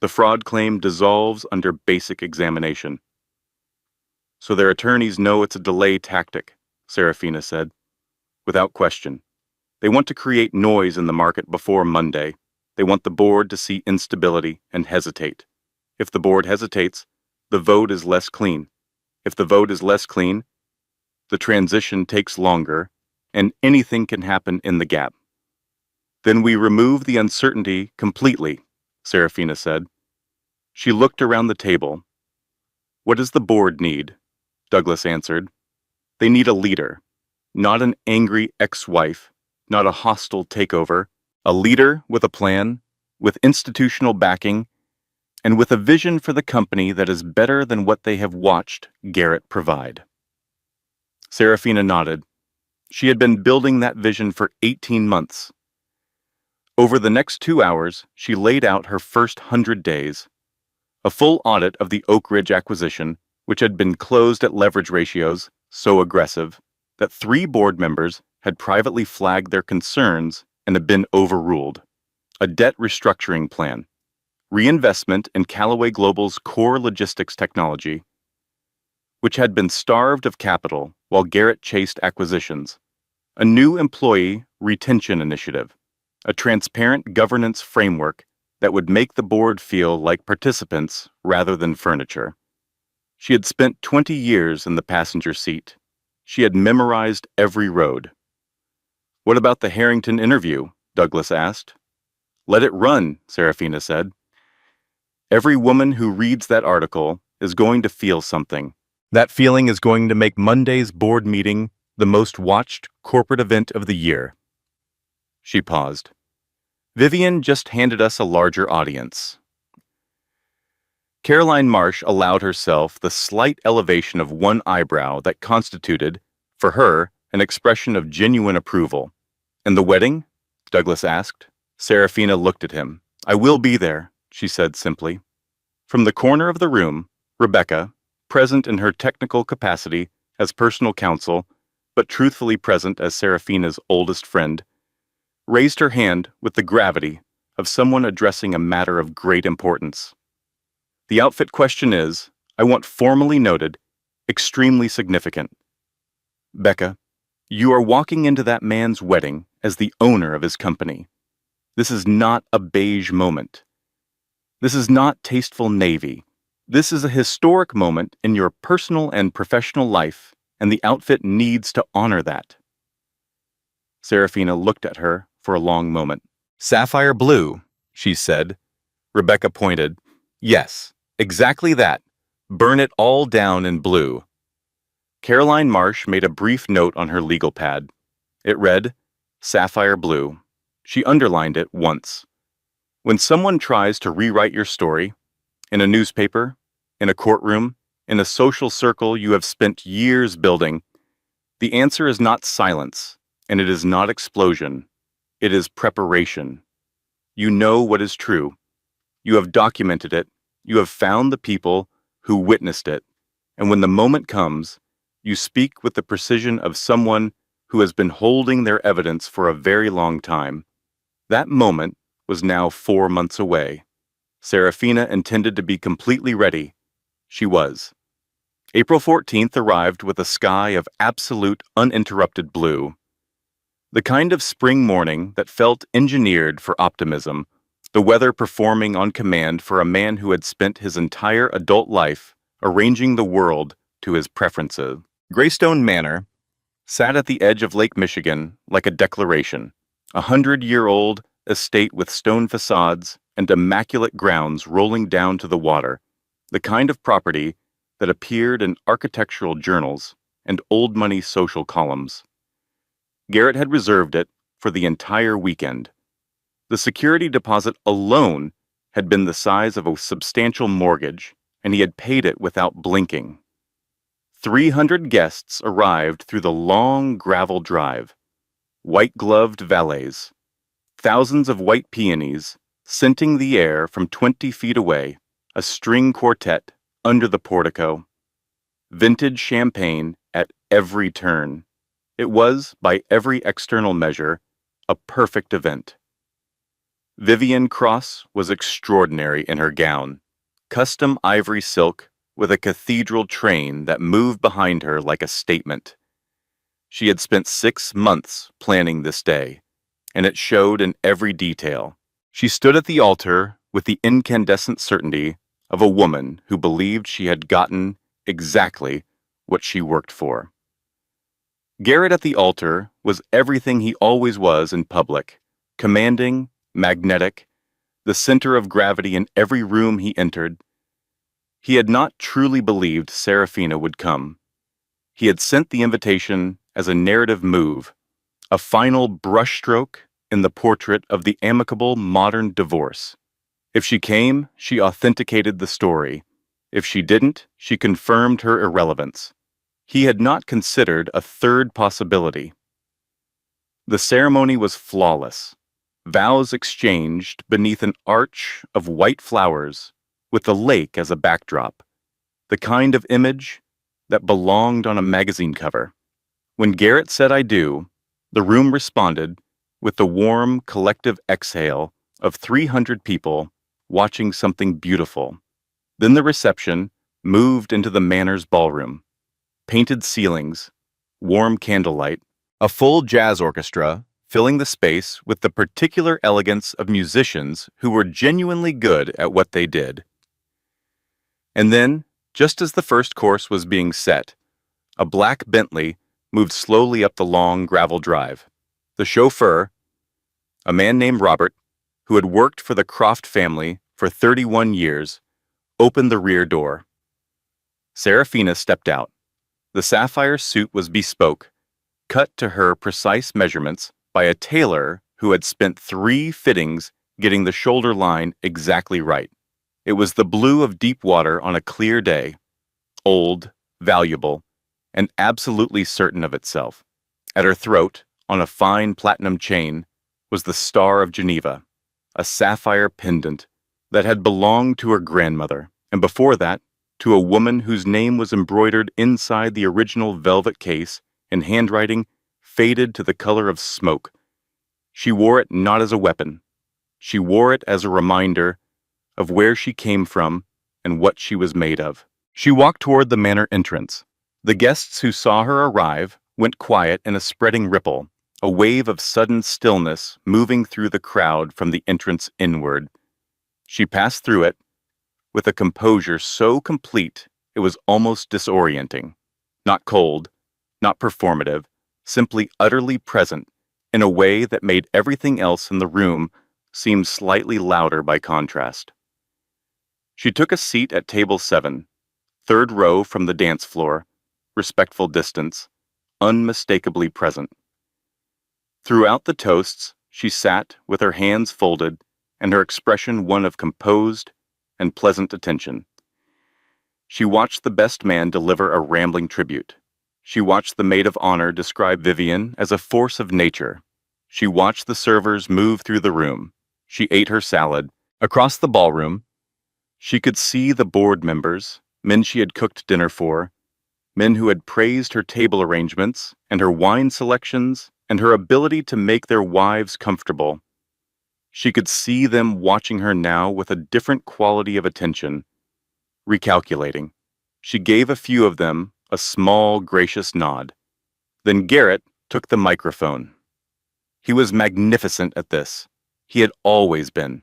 The fraud claim dissolves under basic examination. "So their attorneys know it's a delay tactic," Serafina said, "without question. They want to create noise in the market before Monday. They want the board to see instability and hesitate. If the board hesitates, the vote is less clean. If the vote is less clean, the transition takes longer, and anything can happen in the gap. Then we remove the uncertainty completely," Serafina said. She looked around the table. "What does the board need?" Douglas answered. "They need a leader, not an angry ex-wife, not a hostile takeover, a leader with a plan, with institutional backing, and with a vision for the company that is better than what they have watched Garrett provide." Serafina nodded. She had been building that vision for 18 months. Over the next 2 hours, she laid out her first 100 days. A full audit of the Oak Ridge acquisition, which had been closed at leverage ratios so aggressive, that 3 board members had privately flagged their concerns and had been overruled. A debt restructuring plan, reinvestment in Callaway Global's core logistics technology, which had been starved of capital while Garrett chased acquisitions, a new employee retention initiative, a transparent governance framework that would make the board feel like participants rather than furniture. She had spent 20 years in the passenger seat. She had memorized every road. "What about the Harrington interview?" Douglas asked. "Let it run," Serafina said. "Every woman who reads that article is going to feel something. That feeling is going to make Monday's board meeting the most watched corporate event of the year." She paused. "Vivian just handed us a larger audience." Caroline Marsh allowed herself the slight elevation of one eyebrow that constituted, for her, an expression of genuine approval. "And the wedding?" Douglas asked. Serafina looked at him. "I will be there," she said simply. From the corner of the room, Rebecca, present in her technical capacity as personal counsel, but truthfully present as Serafina's oldest friend, raised her hand with the gravity of someone addressing a matter of great importance. "The outfit question is, I want formally noted, extremely significant. Becca, you are walking into that man's wedding as the owner of his company. This is not a beige moment. This is not tasteful navy. This is a historic moment in your personal and professional life, and the outfit needs to honor that." Serafina looked at her for a long moment. "Sapphire blue," she said. Rebecca pointed. "Yes, exactly that. Burn it all down in blue." Caroline Marsh made a brief note on her legal pad. It read, "Sapphire blue." She underlined it once. When someone tries to rewrite your story, in a newspaper, in a courtroom, in a social circle you have spent years building, the answer is not silence, and it is not explosion. It is preparation. You know what is true. You have documented it. You have found the people who witnessed it. And when the moment comes, you speak with the precision of someone who has been holding their evidence for a very long time. That moment was now 4 months away. Serafina intended to be completely ready. She was. April 14th arrived with a sky of absolute uninterrupted blue. The kind of spring morning that felt engineered for optimism, the weather performing on command for a man who had spent his entire adult life arranging the world to his preferences. Greystone Manor sat at the edge of Lake Michigan like a declaration, a 100-year-old estate with stone facades and immaculate grounds rolling down to the water, the kind of property that appeared in architectural journals and old money social columns. Garrett had reserved it for the entire weekend. The security deposit alone had been the size of a substantial mortgage, and he had paid it without blinking. 300 guests arrived through the long gravel drive, white-gloved valets, thousands of white peonies scenting the air from 20 feet away, a string quartet under the portico, vintage champagne at every turn. It was, by every external measure, a perfect event. Vivian Cross was extraordinary in her gown, custom ivory silk with a cathedral train that moved behind her like a statement. She had spent 6 months planning this day, and it showed in every detail. She stood at the altar with the incandescent certainty of a woman who believed she had gotten exactly what she worked for. Garrett at the altar was everything he always was in public, commanding, magnetic, the center of gravity in every room he entered. He had not truly believed Serafina would come. He had sent the invitation as a narrative move, a final brushstroke in the portrait of the amicable modern divorce. If she came, she authenticated the story. If she didn't, she confirmed her irrelevance. He had not considered a third possibility. The ceremony was flawless. Vows exchanged beneath an arch of white flowers with the lake as a backdrop, the kind of image that belonged on a magazine cover. When Garrett said "I do," the room responded with the warm, collective exhale of 300 people watching something beautiful. Then the reception moved into the Manor's ballroom. Painted ceilings, warm candlelight, a full jazz orchestra filling the space with the particular elegance of musicians who were genuinely good at what they did. And then, just as the first course was being set, a black Bentley moved slowly up the long gravel drive. The chauffeur, a man named Robert, who had worked for the Croft family for 31 years, opened the rear door. Serafina stepped out. The sapphire suit was bespoke, cut to her precise measurements by a tailor who had spent 3 fittings getting the shoulder line exactly right. It was the blue of deep water on a clear day, old, valuable, and absolutely certain of itself. At her throat, on a fine platinum chain, was the Star of Geneva, a sapphire pendant that had belonged to her grandmother, and before that, to a woman whose name was embroidered inside the original velvet case in handwriting faded to the color of smoke. She wore it not as a weapon. She wore it as a reminder of where she came from and what she was made of. She walked toward the manor entrance. The guests who saw her arrive went quiet in a spreading ripple, a wave of sudden stillness moving through the crowd from the entrance inward. She passed through it with a composure so complete it was almost disorienting. Not cold, not performative, simply utterly present in a way that made everything else in the room seem slightly louder by contrast. She took a seat at table 7, third row from the dance floor, respectful distance, unmistakably present. Throughout the toasts, she sat with her hands folded and her expression one of composed and pleasant attention. She watched the best man deliver a rambling tribute. She watched the maid of honor describe Vivian as a force of nature. She watched the servers move through the room. She ate her salad. Across the ballroom, she could see the board members, men she had cooked dinner for, men who had praised her table arrangements and her wine selections and her ability to make their wives comfortable. She could see them watching her now with a different quality of attention. Recalculating, she gave a few of them a small, gracious nod. Then Garrett took the microphone. He was magnificent at this. He had always been.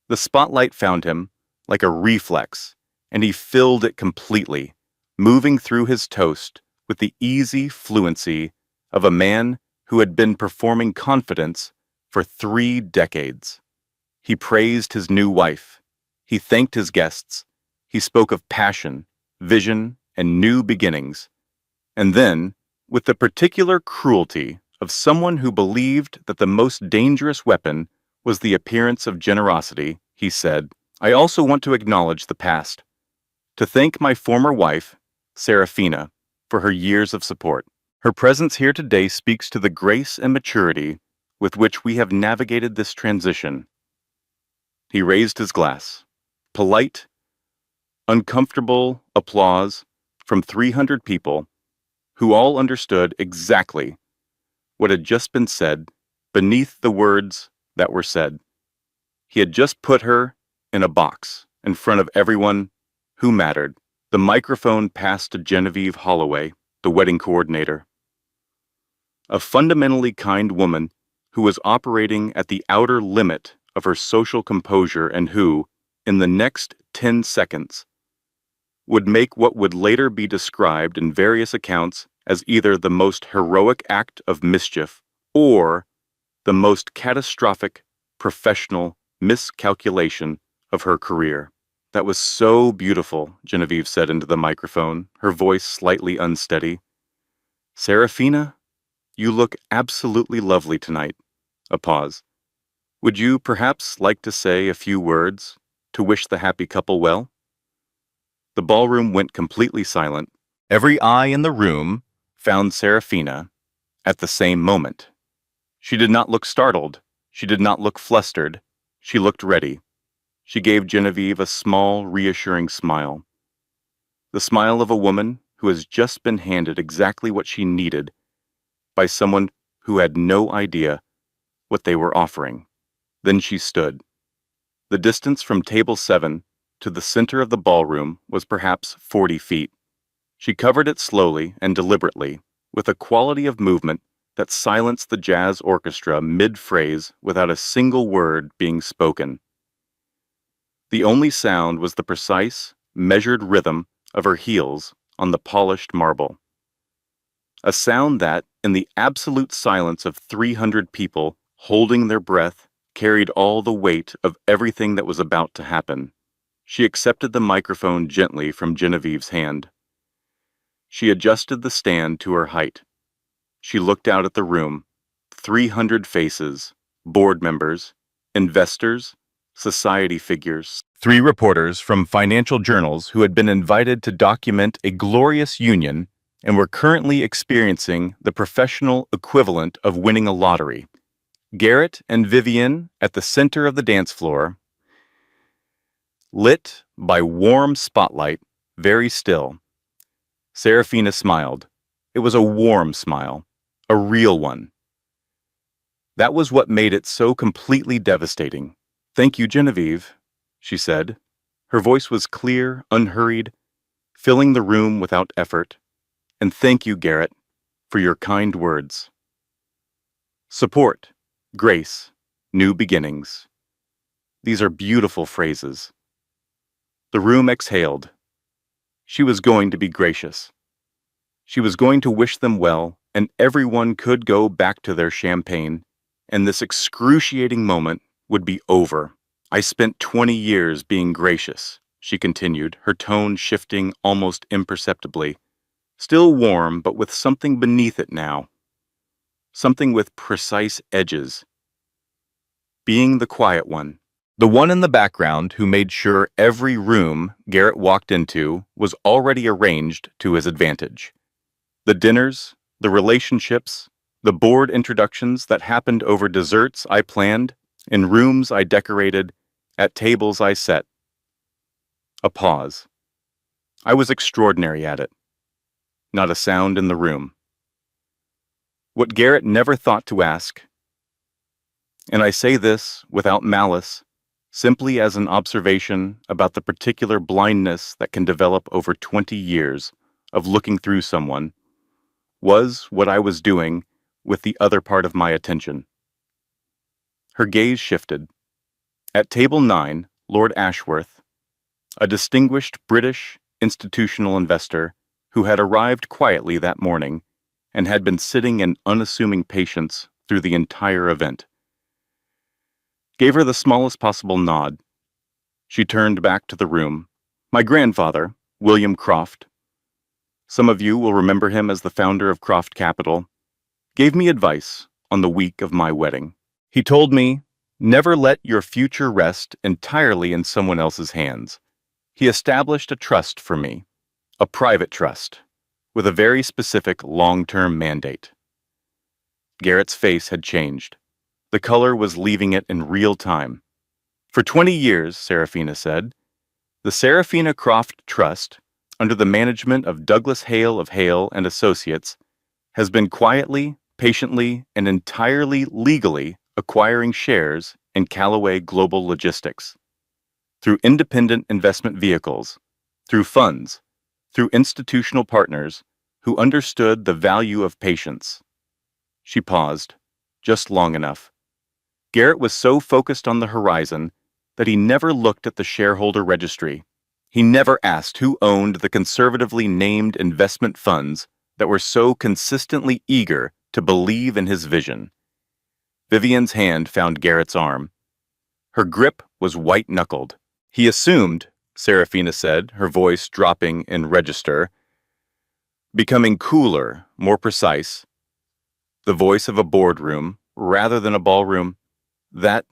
The spotlight found him like a reflex, and he filled it completely, moving through his toast with the easy fluency of a man who had been performing confidence for 3 decades. He praised his new wife. He thanked his guests. He spoke of passion, vision, and new beginnings. And then, with the particular cruelty of someone who believed that the most dangerous weapon was the appearance of generosity, he said, "I also want to acknowledge the past, to thank my former wife, Serafina, for her years of support. Her presence here today speaks to the grace and maturity with which we have navigated this transition." He raised his glass. Polite, uncomfortable applause from 300 people who all understood exactly what had just been said beneath the words that were said. He had just put her in a box in front of everyone who mattered. The microphone passed to Genevieve Holloway, the wedding coordinator. A fundamentally kind woman who was operating at the outer limit of her social composure and who, in the next 10 seconds, would make what would later be described in various accounts as either the most heroic act of mischief or the most catastrophic professional miscalculation of her career. "That was so beautiful," Genevieve said into the microphone, her voice slightly unsteady. "Serafina, you look absolutely lovely tonight." A pause. "Would you perhaps like to say a few words to wish the happy couple well?" The ballroom went completely silent. Every eye in the room found Serafina at the same moment. She did not look startled. She did not look flustered. She looked ready. She gave Genevieve a small, reassuring smile. The smile of a woman who has just been handed exactly what she needed by someone who had no idea what they were offering. Then she stood. The distance from table 7 to the center of the ballroom was perhaps 40 feet. She covered it slowly and deliberately, with a quality of movement that silenced the jazz orchestra mid-phrase without a single word being spoken. The only sound was the precise, measured rhythm of her heels on the polished marble. A sound that, in the absolute silence of 300 people holding their breath, carried all the weight of everything that was about to happen. She accepted the microphone gently from Genevieve's hand. She adjusted the stand to her height. She looked out at the room. 300 faces, board members, investors, society figures. 3 reporters from financial journals who had been invited to document a glorious union and were currently experiencing the professional equivalent of winning a lottery. Garrett and Vivian at the center of the dance floor, lit by warm spotlight, very still. Serafina smiled. It was a warm smile, a real one. That was what made it so completely devastating. "Thank you, Genevieve," she said. Her voice was clear, unhurried, filling the room without effort. "And thank you, Garrett, for your kind words." Support, grace, new beginnings. These are beautiful phrases. The room exhaled. She was going to be gracious. She was going to wish them well, and everyone could go back to their champagne, and this excruciating moment would be over. "I spent 20 years being gracious," she continued, her tone shifting almost imperceptibly. Still warm, but with something beneath it now. Something with precise edges. Being the quiet one. The one in the background who made sure every room Garrett walked into was already arranged to his advantage. The dinners, the relationships, the board introductions that happened over desserts I planned, in rooms I decorated, at tables I set. A pause. I was extraordinary at it. Not a sound in the room. What Garrett never thought to ask, and I say this without malice, simply as an observation about the particular blindness that can develop over 20 years of looking through someone, was what I was doing with the other part of my attention. Her gaze shifted. At table 9, Lord Ashworth, a distinguished British institutional investor who had arrived quietly that morning and had been sitting in unassuming patience through the entire event, gave her the smallest possible nod. She turned back to the room. "My grandfather, William Croft, some of you will remember him as the founder of Croft Capital, gave me advice on the week of my wedding. He told me, never let your future rest entirely in someone else's hands. He established a trust for me, a private trust, with a very specific long-term mandate." Garrett's face had changed. The color was leaving it in real time. "For 20 years, Serafina said, the Serafina Croft Trust, under the management of Douglas Hale of Hale and Associates, has been quietly, patiently, and entirely legally acquiring shares in Callaway Global Logistics. Through independent investment vehicles, through funds, through institutional partners who understood the value of patience." She paused, just long enough. Garrett was so focused on the horizon that he never looked at the shareholder registry. He never asked who owned the conservatively named investment funds that were so consistently eager to believe in his vision. Vivian's hand found Garrett's arm. Her grip was white-knuckled. "He assumed," Serafina said, her voice dropping in register, becoming cooler, more precise, the voice of a boardroom rather than a ballroom, that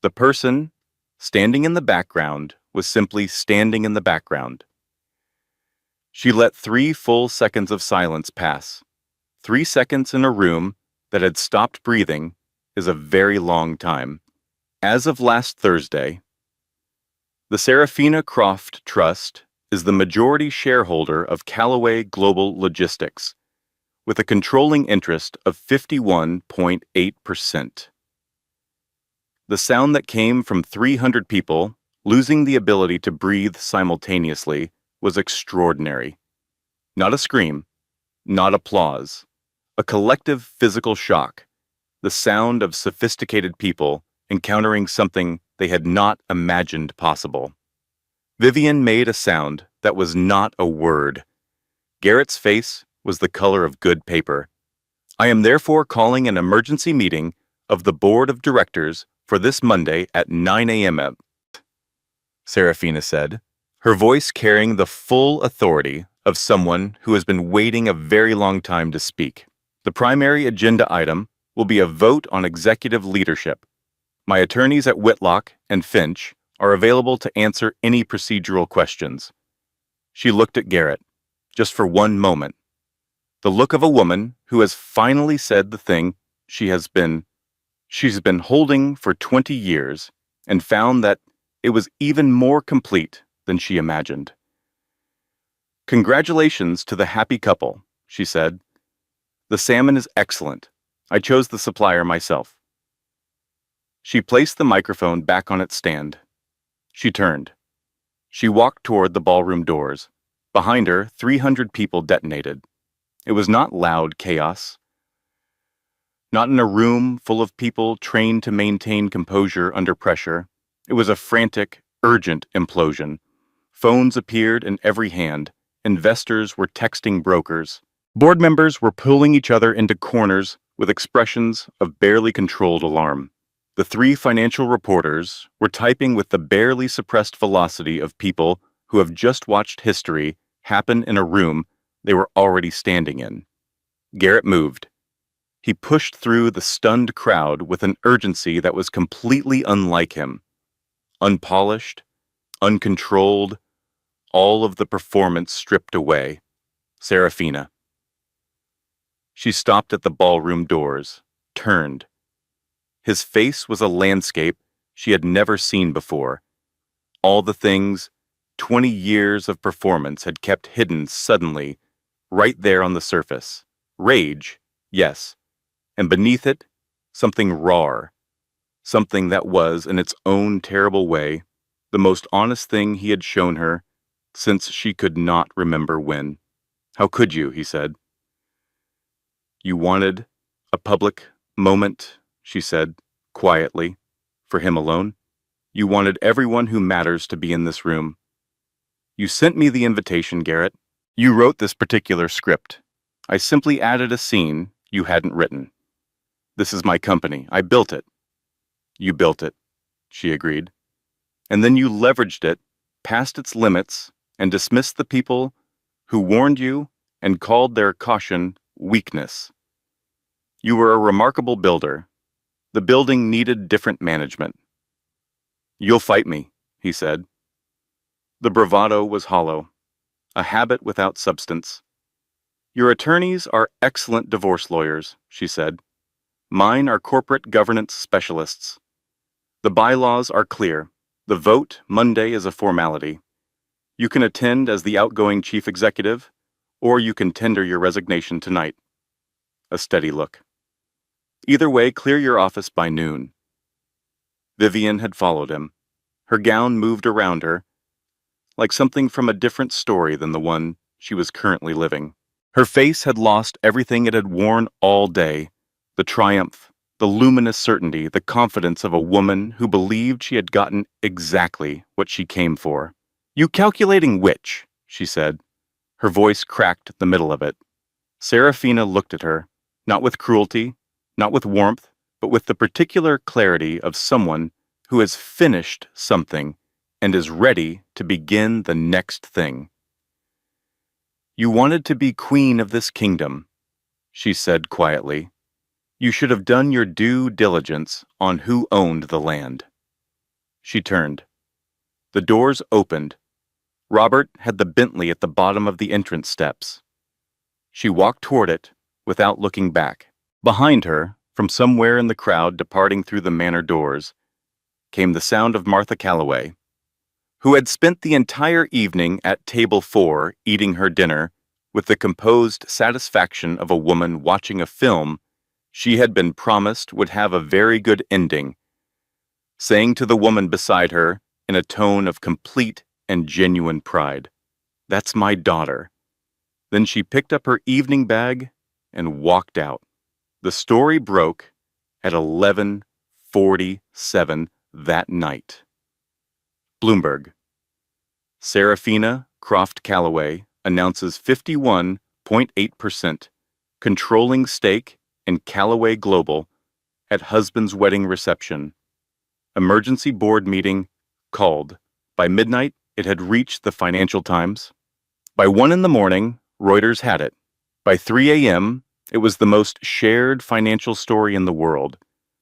the person standing in the background was simply standing in the background. She let 3 full seconds of silence pass. 3 seconds in a room that had stopped breathing is a very long time. As of last Thursday, the Serafina Croft Trust is the majority shareholder of Callaway Global Logistics, with a controlling interest of 51.8%. The sound that came from 300 people losing the ability to breathe simultaneously was extraordinary. Not a scream, not applause, a collective physical shock, the sound of sophisticated people encountering something they had not imagined possible. Vivian made a sound that was not a word. Garrett's face was the color of good paper. I am therefore calling an emergency meeting of the Board of Directors for this Monday at 9 a.m. Serafina said, her voice carrying the full authority of someone who has been waiting a very long time to speak. The primary agenda item will be a vote on executive leadership. My attorneys at Whitlock and Finch are available to answer any procedural questions. She looked at Garrett, just for one moment. The look of a woman who has finally said the thing she's been holding for 20 years and found that it was even more complete than she imagined. Congratulations to the happy couple, she said. The salmon is excellent. I chose the supplier myself. She placed the microphone back on its stand. She turned. She walked toward the ballroom doors. Behind her, 300 people detonated. It was not loud chaos. Not in a room full of people trained to maintain composure under pressure. It was a frantic, urgent implosion. Phones appeared in every hand. Investors were texting brokers. Board members were pulling each other into corners with expressions of barely controlled alarm. The three financial reporters were typing with the barely suppressed velocity of people who have just watched history happen in a room they were already standing in. Garrett moved. He pushed through the stunned crowd with an urgency that was completely unlike him. Unpolished, uncontrolled, all of the performance stripped away. Serafina. She stopped at the ballroom doors, turned. His face was a landscape she had never seen before. All the things 20 years of performance had kept hidden suddenly, right there on the surface. Rage, yes, and beneath it, something raw, something that was, in its own terrible way, the most honest thing he had shown her since she could not remember when. How could you, he said. You wanted a public moment, she said, quietly, for him alone. You wanted everyone who matters to be in this room. You sent me the invitation, Garrett. You wrote this particular script. I simply added a scene you hadn't written. This is my company. I built it. You built it, she agreed. And then you leveraged it past its limits and dismissed the people who warned you and called their caution weakness. You were a remarkable builder. The building needed different management. You'll fight me, he said. The bravado was hollow, a habit without substance. Your attorneys are excellent divorce lawyers, she said. Mine are corporate governance specialists. The bylaws are clear. The vote Monday is a formality. You can attend as the outgoing chief executive, or you can tender your resignation tonight. A steady look. Either way, clear your office by noon. Vivian had followed him. Her gown moved around her, like something from a different story than the one she was currently living. Her face had lost everything it had worn all day, the triumph, the luminous certainty, the confidence of a woman who believed she had gotten exactly what she came for. You calculating which? She said. Her voice cracked the middle of it. Serafina looked at her, not with cruelty, not with warmth, but with the particular clarity of someone who has finished something and is ready to begin the next thing. You wanted to be queen of this kingdom, she said quietly. You should have done your due diligence on who owned the land. She turned. The doors opened. Robert had the Bentley at the bottom of the entrance steps. She walked toward it without looking back. Behind her, from somewhere in the crowd departing through the manor doors, came the sound of Martha Calloway. who had spent the entire evening at table 4 eating her dinner with the composed satisfaction of a woman watching a film she had been promised would have a very good ending, saying to the woman beside her in a tone of complete and genuine pride, "That's my daughter." Then she picked up her evening bag and walked out. The story broke at 11:47 that night. Bloomberg. Serafina Croft Calloway announces 51.8% controlling stake in Callaway Global at husband's wedding reception. Emergency board meeting called. By midnight, it had reached the Financial Times. By 1 in the morning, Reuters had it. By 3 a.m., it was the most shared financial story in the world.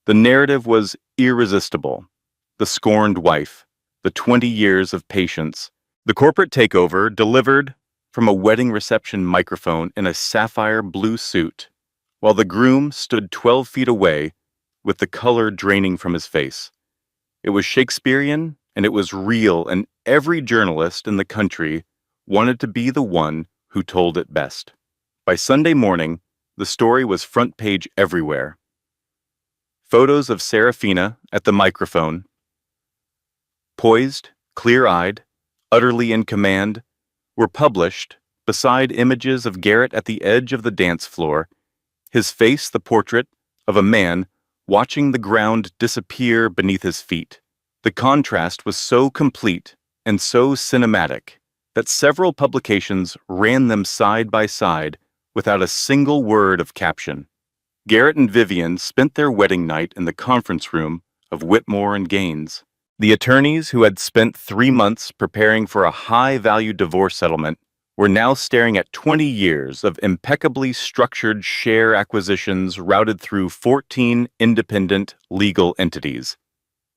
The narrative was irresistible. The scorned wife, the 20 years of patience, the corporate takeover delivered from a wedding reception microphone in a sapphire blue suit, while the groom stood 12 feet away with the color draining from his face. It was Shakespearean and it was real, and every journalist in the country wanted to be the one who told it best. By Sunday morning, the story was front page everywhere. Photos of Serafina at the microphone, poised, clear-eyed, utterly in command, were published beside images of Garrett at the edge of the dance floor, his face the portrait of a man watching the ground disappear beneath his feet. The contrast was so complete and so cinematic that several publications ran them side by side without a single word of caption. Garrett and Vivian spent their wedding night in the conference room of Whitmore and Gaines. The attorneys who had spent 3 months preparing for a high-value divorce settlement were now staring at 20 years of impeccably structured share acquisitions routed through 14 independent legal entities.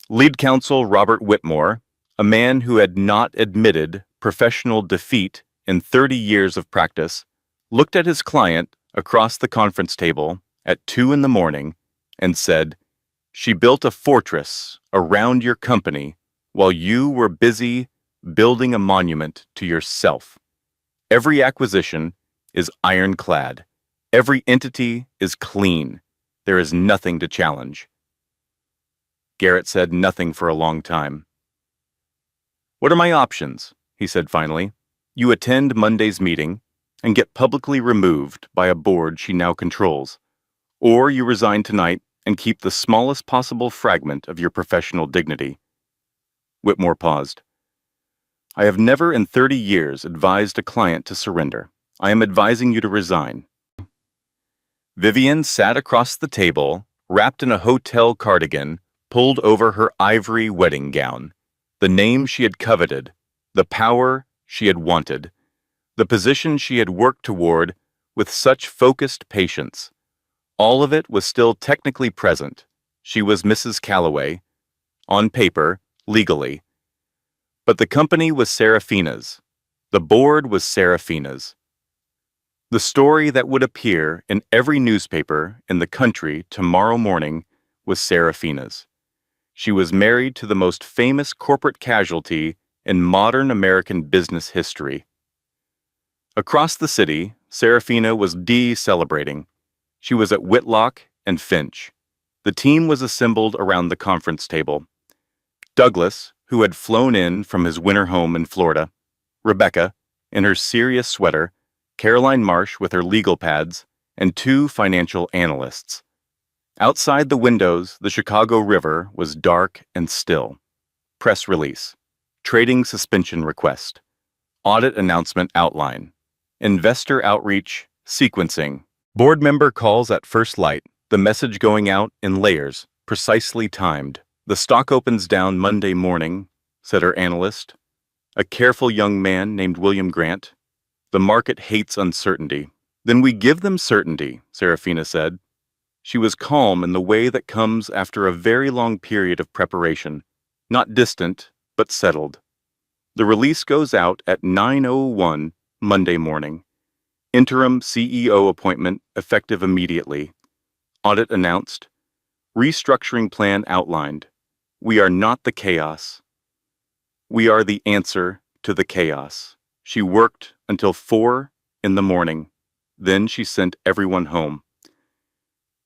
Lead counsel Robert Whitmore, a man who had not admitted professional defeat in 30 years of practice, looked at his client across the conference table at 2 in the morning and said, "She built a fortress around your company while you were busy building a monument to yourself. Every acquisition is ironclad. Every entity is clean. There is nothing to challenge." Garrett said nothing for a long time. "What are my options?" he said finally. "You attend Monday's meeting and get publicly removed by a board she now controls, or you resign tonight and keep the smallest possible fragment of your professional dignity." Whitmore paused. "I have never in 30 years advised a client to surrender. I am advising you to resign." Vivian sat across the table, wrapped in a hotel cardigan, pulled over her ivory wedding gown. The name she had coveted, the power she had wanted, the position she had worked toward with such focused patience. All of it was still technically present. She was Mrs. Calloway, on paper, legally. But the company was Serafina's. The board was Serafina's. The story that would appear in every newspaper in the country tomorrow morning was Serafina's. She was married to the most famous corporate casualty in modern American business history. Across the city, Serafina was celebrating. She was at Whitlock and Finch. The team was assembled around the conference table. Douglas, who had flown in from his winter home in Florida, Rebecca, in her serious sweater, Caroline Marsh with her legal pads, and 2 financial analysts. Outside the windows, the Chicago River was dark and still. Press release. Trading suspension request. Audit announcement outline. Investor outreach sequencing. Board member calls at first light. The message going out in layers, precisely timed. "The stock opens down Monday morning," said her analyst. "A careful young man named William Grant. The market hates uncertainty." "Then we give them certainty," Serafina said. She was calm in the way that comes after a very long period of preparation, not distant, but settled. The release goes out at 9:01 Monday morning. Interim CEO appointment effective immediately. Audit announced. Restructuring plan outlined. We are not the chaos. We are the answer to the chaos. She worked until 4 in the morning. Then she sent everyone home.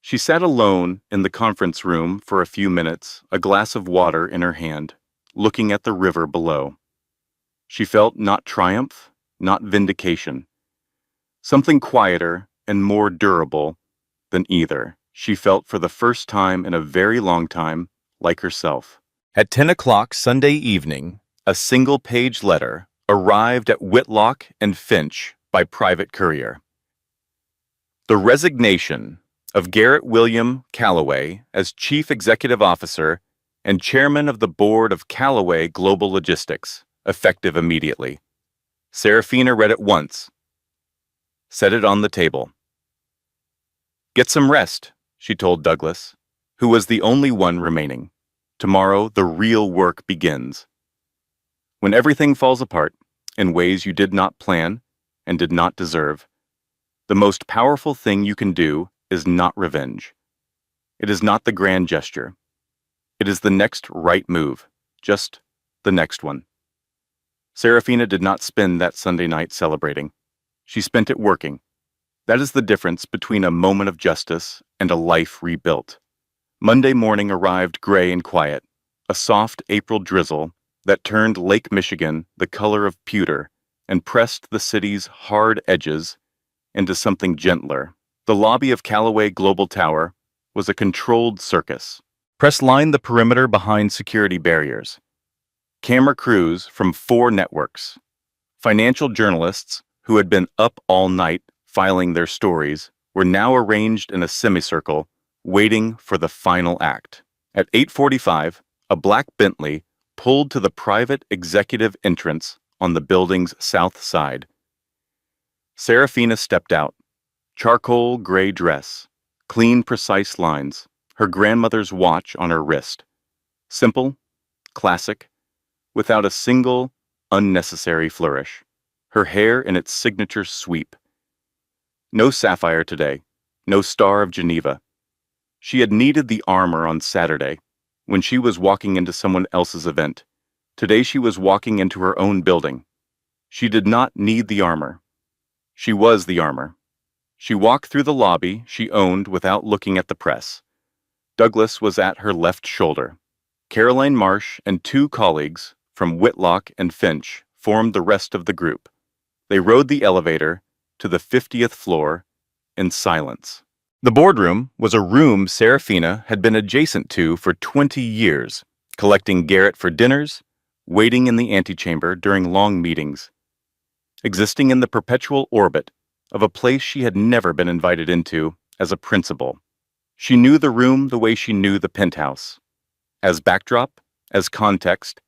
She sat alone in the conference room for a few minutes, a glass of water in her hand, looking at the river below. She felt not triumph, not vindication. Something quieter and more durable than either. She felt for the first time in a very long time like herself. At 10 o'clock Sunday evening, a single-page letter arrived at Whitlock and Finch by private courier. The resignation of Garrett William Calloway as Chief Executive Officer and Chairman of the Board of Calloway Global Logistics, effective immediately. Serafina read it once, set it on the table. Get some rest, she told Douglas, who was the only one remaining. Tomorrow, the real work begins. When everything falls apart in ways you did not plan and did not deserve, the most powerful thing you can do is not revenge. It is not the grand gesture. It is the next right move, just the next one. Serafina did not spend that Sunday night celebrating. She spent it working. That is the difference between a moment of justice and a life rebuilt. Monday morning arrived gray and quiet, a soft April drizzle that turned Lake Michigan the color of pewter and pressed the city's hard edges into something gentler. The lobby of Callaway Global Tower was a controlled circus. Press lined the perimeter behind security barriers. Camera crews from 4 networks. Financial journalists who had been up all night filing their stories were now arranged in a semicircle, waiting for the final act. At 8:45, a black Bentley pulled to the private executive entrance on the building's south side. Serafina stepped out. Charcoal gray dress, clean, precise lines, her grandmother's watch on her wrist. Simple, classic, without a single unnecessary flourish. Her hair in its signature sweep. No sapphire today, no Star of Geneva. She had needed the armor on Saturday, when she was walking into someone else's event. Today she was walking into her own building. She did not need the armor. She was the armor. She walked through the lobby she owned without looking at the press. Douglas was at her left shoulder. Caroline Marsh and 2 colleagues from Whitlock and Finch formed the rest of the group. They rode the elevator to the 50th floor in silence. The boardroom was a room Serafina had been adjacent to for 20 years, collecting Garrett for dinners, waiting in the antechamber during long meetings, existing in the perpetual orbit of a place she had never been invited into as a principal. She knew the room the way she knew the penthouse, as backdrop, as context,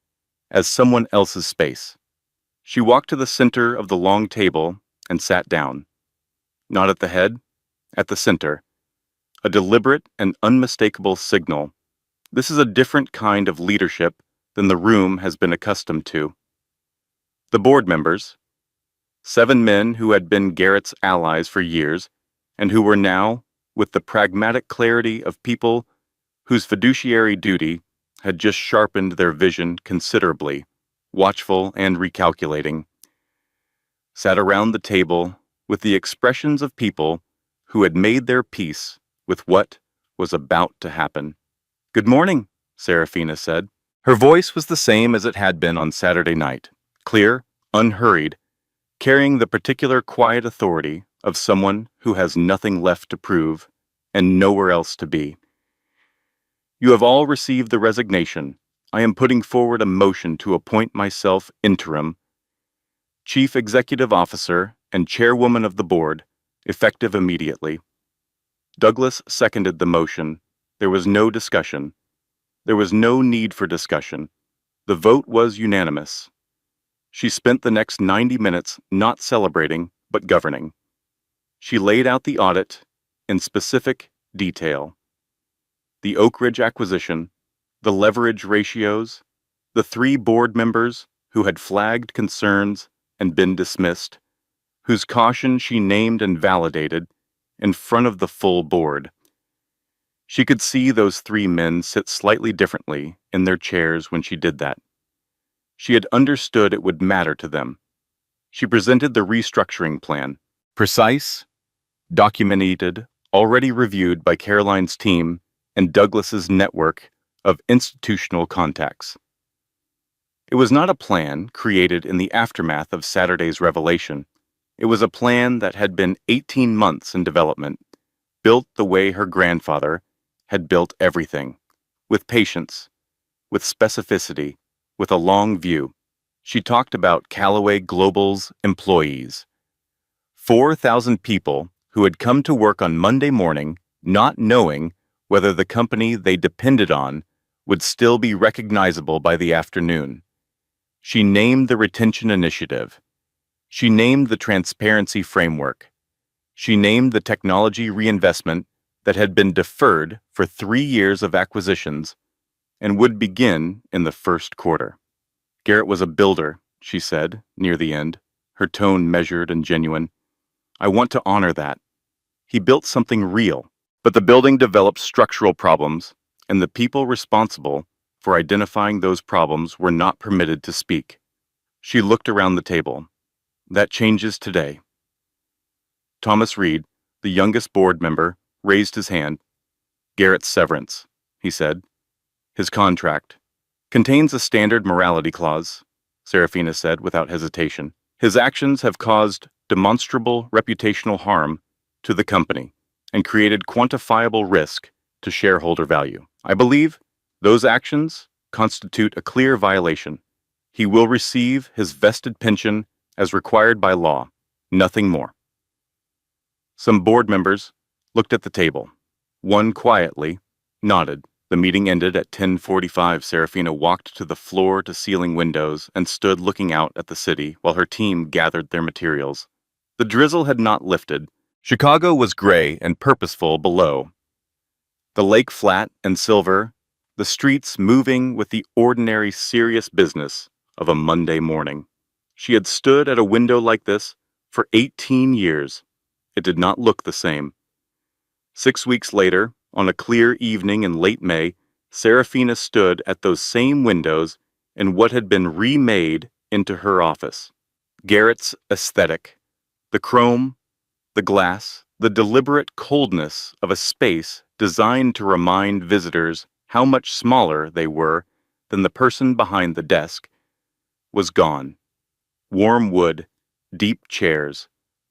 as someone else's space. She walked to the center of the long table and sat down. Not at the head, at the center. A deliberate and unmistakable signal. This is a different kind of leadership than the room has been accustomed to. The board members, 7 men who had been Garrett's allies for years, and who were now, with the pragmatic clarity of people whose fiduciary duty had just sharpened their vision considerably, watchful and recalculating, sat around the table with the expressions of people who had made their peace with what was about to happen. "Good morning," Serafina said. Her voice was the same as it had been on Saturday night, clear, unhurried, carrying the particular quiet authority of someone who has nothing left to prove and nowhere else to be. "You have all received the resignation. I am putting forward a motion to appoint myself interim Chief Executive Officer and Chairwoman of the Board, effective immediately." Douglas seconded the motion. There was no discussion. There was no need for discussion. The vote was unanimous. She spent the next 90 minutes not celebrating, but governing. She laid out the audit in specific detail. The Oak Ridge acquisition, the leverage ratios, the 3 board members who had flagged concerns and been dismissed, whose caution she named and validated in front of the full board. She could see those 3 men sit slightly differently in their chairs when she did that. She had understood it would matter to them. She presented the restructuring plan, precise, documented, already reviewed by Caroline's team and Douglas's network of institutional contacts. It was not a plan created in the aftermath of Saturday's revelation. It was a plan that had been 18 months in development, built the way her grandfather had built everything, with patience, with specificity, with a long view. She talked about Callaway Global's employees. 4,000 people who had come to work on Monday morning not knowing whether the company they depended on would still be recognizable by the afternoon. She named the retention initiative. She named the transparency framework. She named the technology reinvestment that had been deferred for 3 years of acquisitions and would begin in the first quarter. Garrett was a builder, she said, near the end, her tone measured and genuine. I want to honor that. He built something real, but the building developed structural problems, and the people responsible for identifying those problems were not permitted to speak. She looked around the table. That changes today. Thomas Reed, the youngest board member, raised his hand. Garrett's severance, he said. His contract contains a standard morality clause, Serafina said without hesitation. His actions have caused demonstrable reputational harm to the company and created quantifiable risk to shareholder value. I believe those actions constitute a clear violation. He will receive his vested pension as required by law, nothing more. Some board members looked at the table. One quietly nodded. The meeting ended at 10:45. Serafina walked to the floor-to-ceiling windows and stood looking out at the city while her team gathered their materials. The drizzle had not lifted. Chicago was gray and purposeful below. The lake flat and silver, the streets moving with the ordinary serious business of a Monday morning. She had stood at a window like this for 18 years. It did not look the same. 6 weeks later, on a clear evening in late May, Serafina stood at those same windows in what had been remade into her office. Garrett's aesthetic, the chrome, the glass, the deliberate coldness of a space designed to remind visitors how much smaller they were than the person behind the desk, was gone. Warm wood, deep chairs,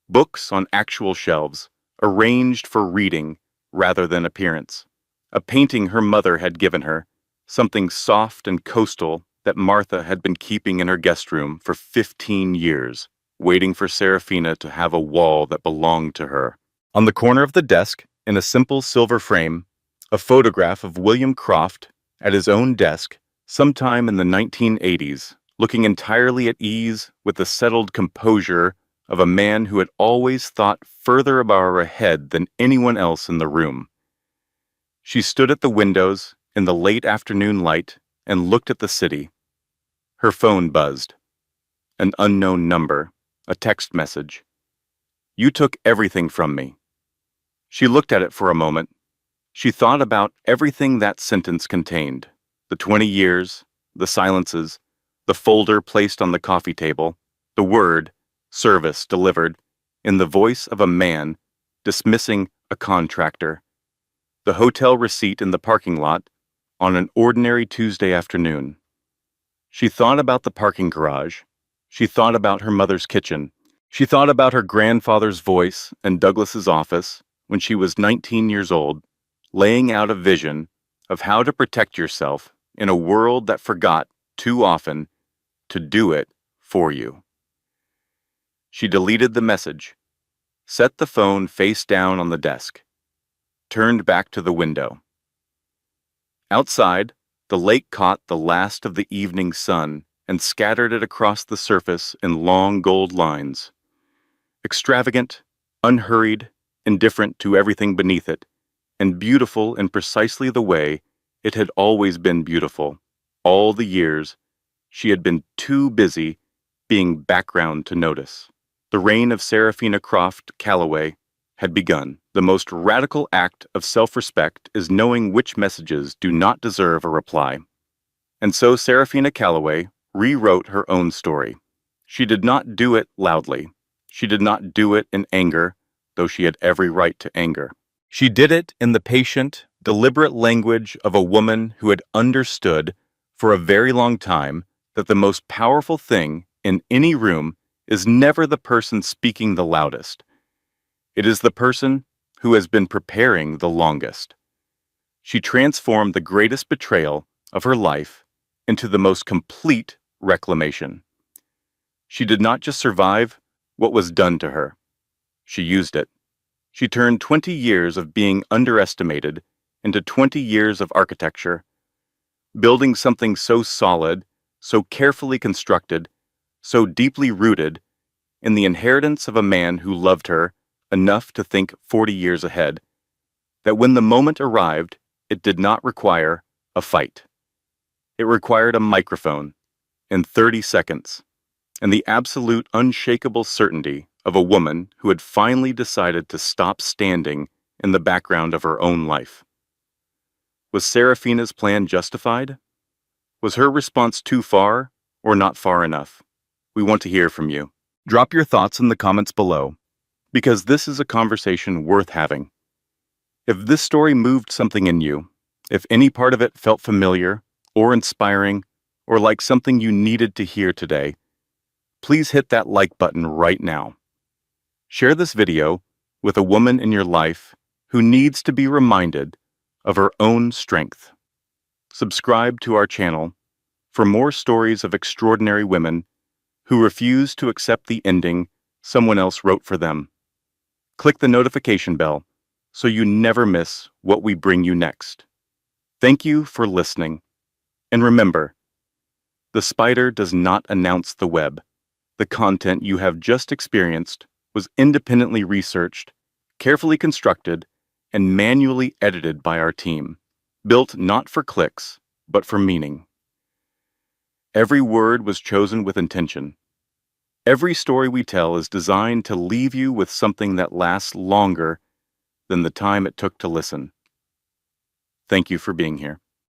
books on actual shelves, arranged for reading rather than appearance. A painting her mother had given her, something soft and coastal that Martha had been keeping in her guest room for 15 years, waiting for Serafina to have a wall that belonged to her. On the corner of the desk, in a simple silver frame, a photograph of William Croft at his own desk sometime in the 1980s, looking entirely at ease with the settled composure of a man who had always thought further about ahead than anyone else in the room. She stood at the windows in the late afternoon light and looked at the city. Her phone buzzed. An unknown number, a text message. You took everything from me. She looked at it for a moment. She thought about everything that sentence contained. The 20 years, the silences, the folder placed on the coffee table, the word, service delivered, in the voice of a man dismissing a contractor, the hotel receipt in the parking lot on an ordinary Tuesday afternoon. She thought about the parking garage. She thought about her mother's kitchen. She thought about her grandfather's voice in Douglas's office when she was 19 years old, laying out a vision of how to protect yourself in a world that forgot too often to do it for you. She deleted the message, set the phone face down on the desk, turned back to the window. Outside, the lake caught the last of the evening sun and scattered it across the surface in long gold lines. Extravagant, unhurried, indifferent to everything beneath it, and beautiful in precisely the way it had always been beautiful. All the years, she had been too busy being background to notice. The reign of Serafina Croft Callaway had begun. The most radical act of self-respect is knowing which messages do not deserve a reply. And so Serafina Callaway rewrote her own story. She did not do it loudly. She did not do it in anger, though she had every right to anger. She did it in the patient, deliberate language of a woman who had understood for a very long time that the most powerful thing in any room is never the person speaking the loudest. It is the person who has been preparing the longest. She transformed the greatest betrayal of her life into the most complete reclamation. She did not just survive what was done to her. She used it. She turned 20 years of being underestimated into 20 years of architecture, building something so solid, so carefully constructed, so deeply rooted in the inheritance of a man who loved her enough to think 40 years ahead, that when the moment arrived, it did not require a fight. It required a microphone in 30 seconds and the absolute unshakable certainty of a woman who had finally decided to stop standing in the background of her own life. Was Serafina's plan justified? Was her response too far or not far enough? We want to hear from you. Drop your thoughts in the comments below, because this is a conversation worth having. If this story moved something in you, if any part of it felt familiar or inspiring or like something you needed to hear today, please hit that like button right now. Share this video with a woman in your life who needs to be reminded of her own strength. Subscribe to our channel for more stories of extraordinary women who refuse to accept the ending someone else wrote for them. Click the notification bell so you never miss what we bring you next. Thank you for listening. And remember, the spider does not announce the web. The content you have just experienced was independently researched, carefully constructed, and manually edited by our team, built not for clicks, but for meaning. Every word was chosen with intention. Every story we tell is designed to leave you with something that lasts longer than the time it took to listen. Thank you for being here.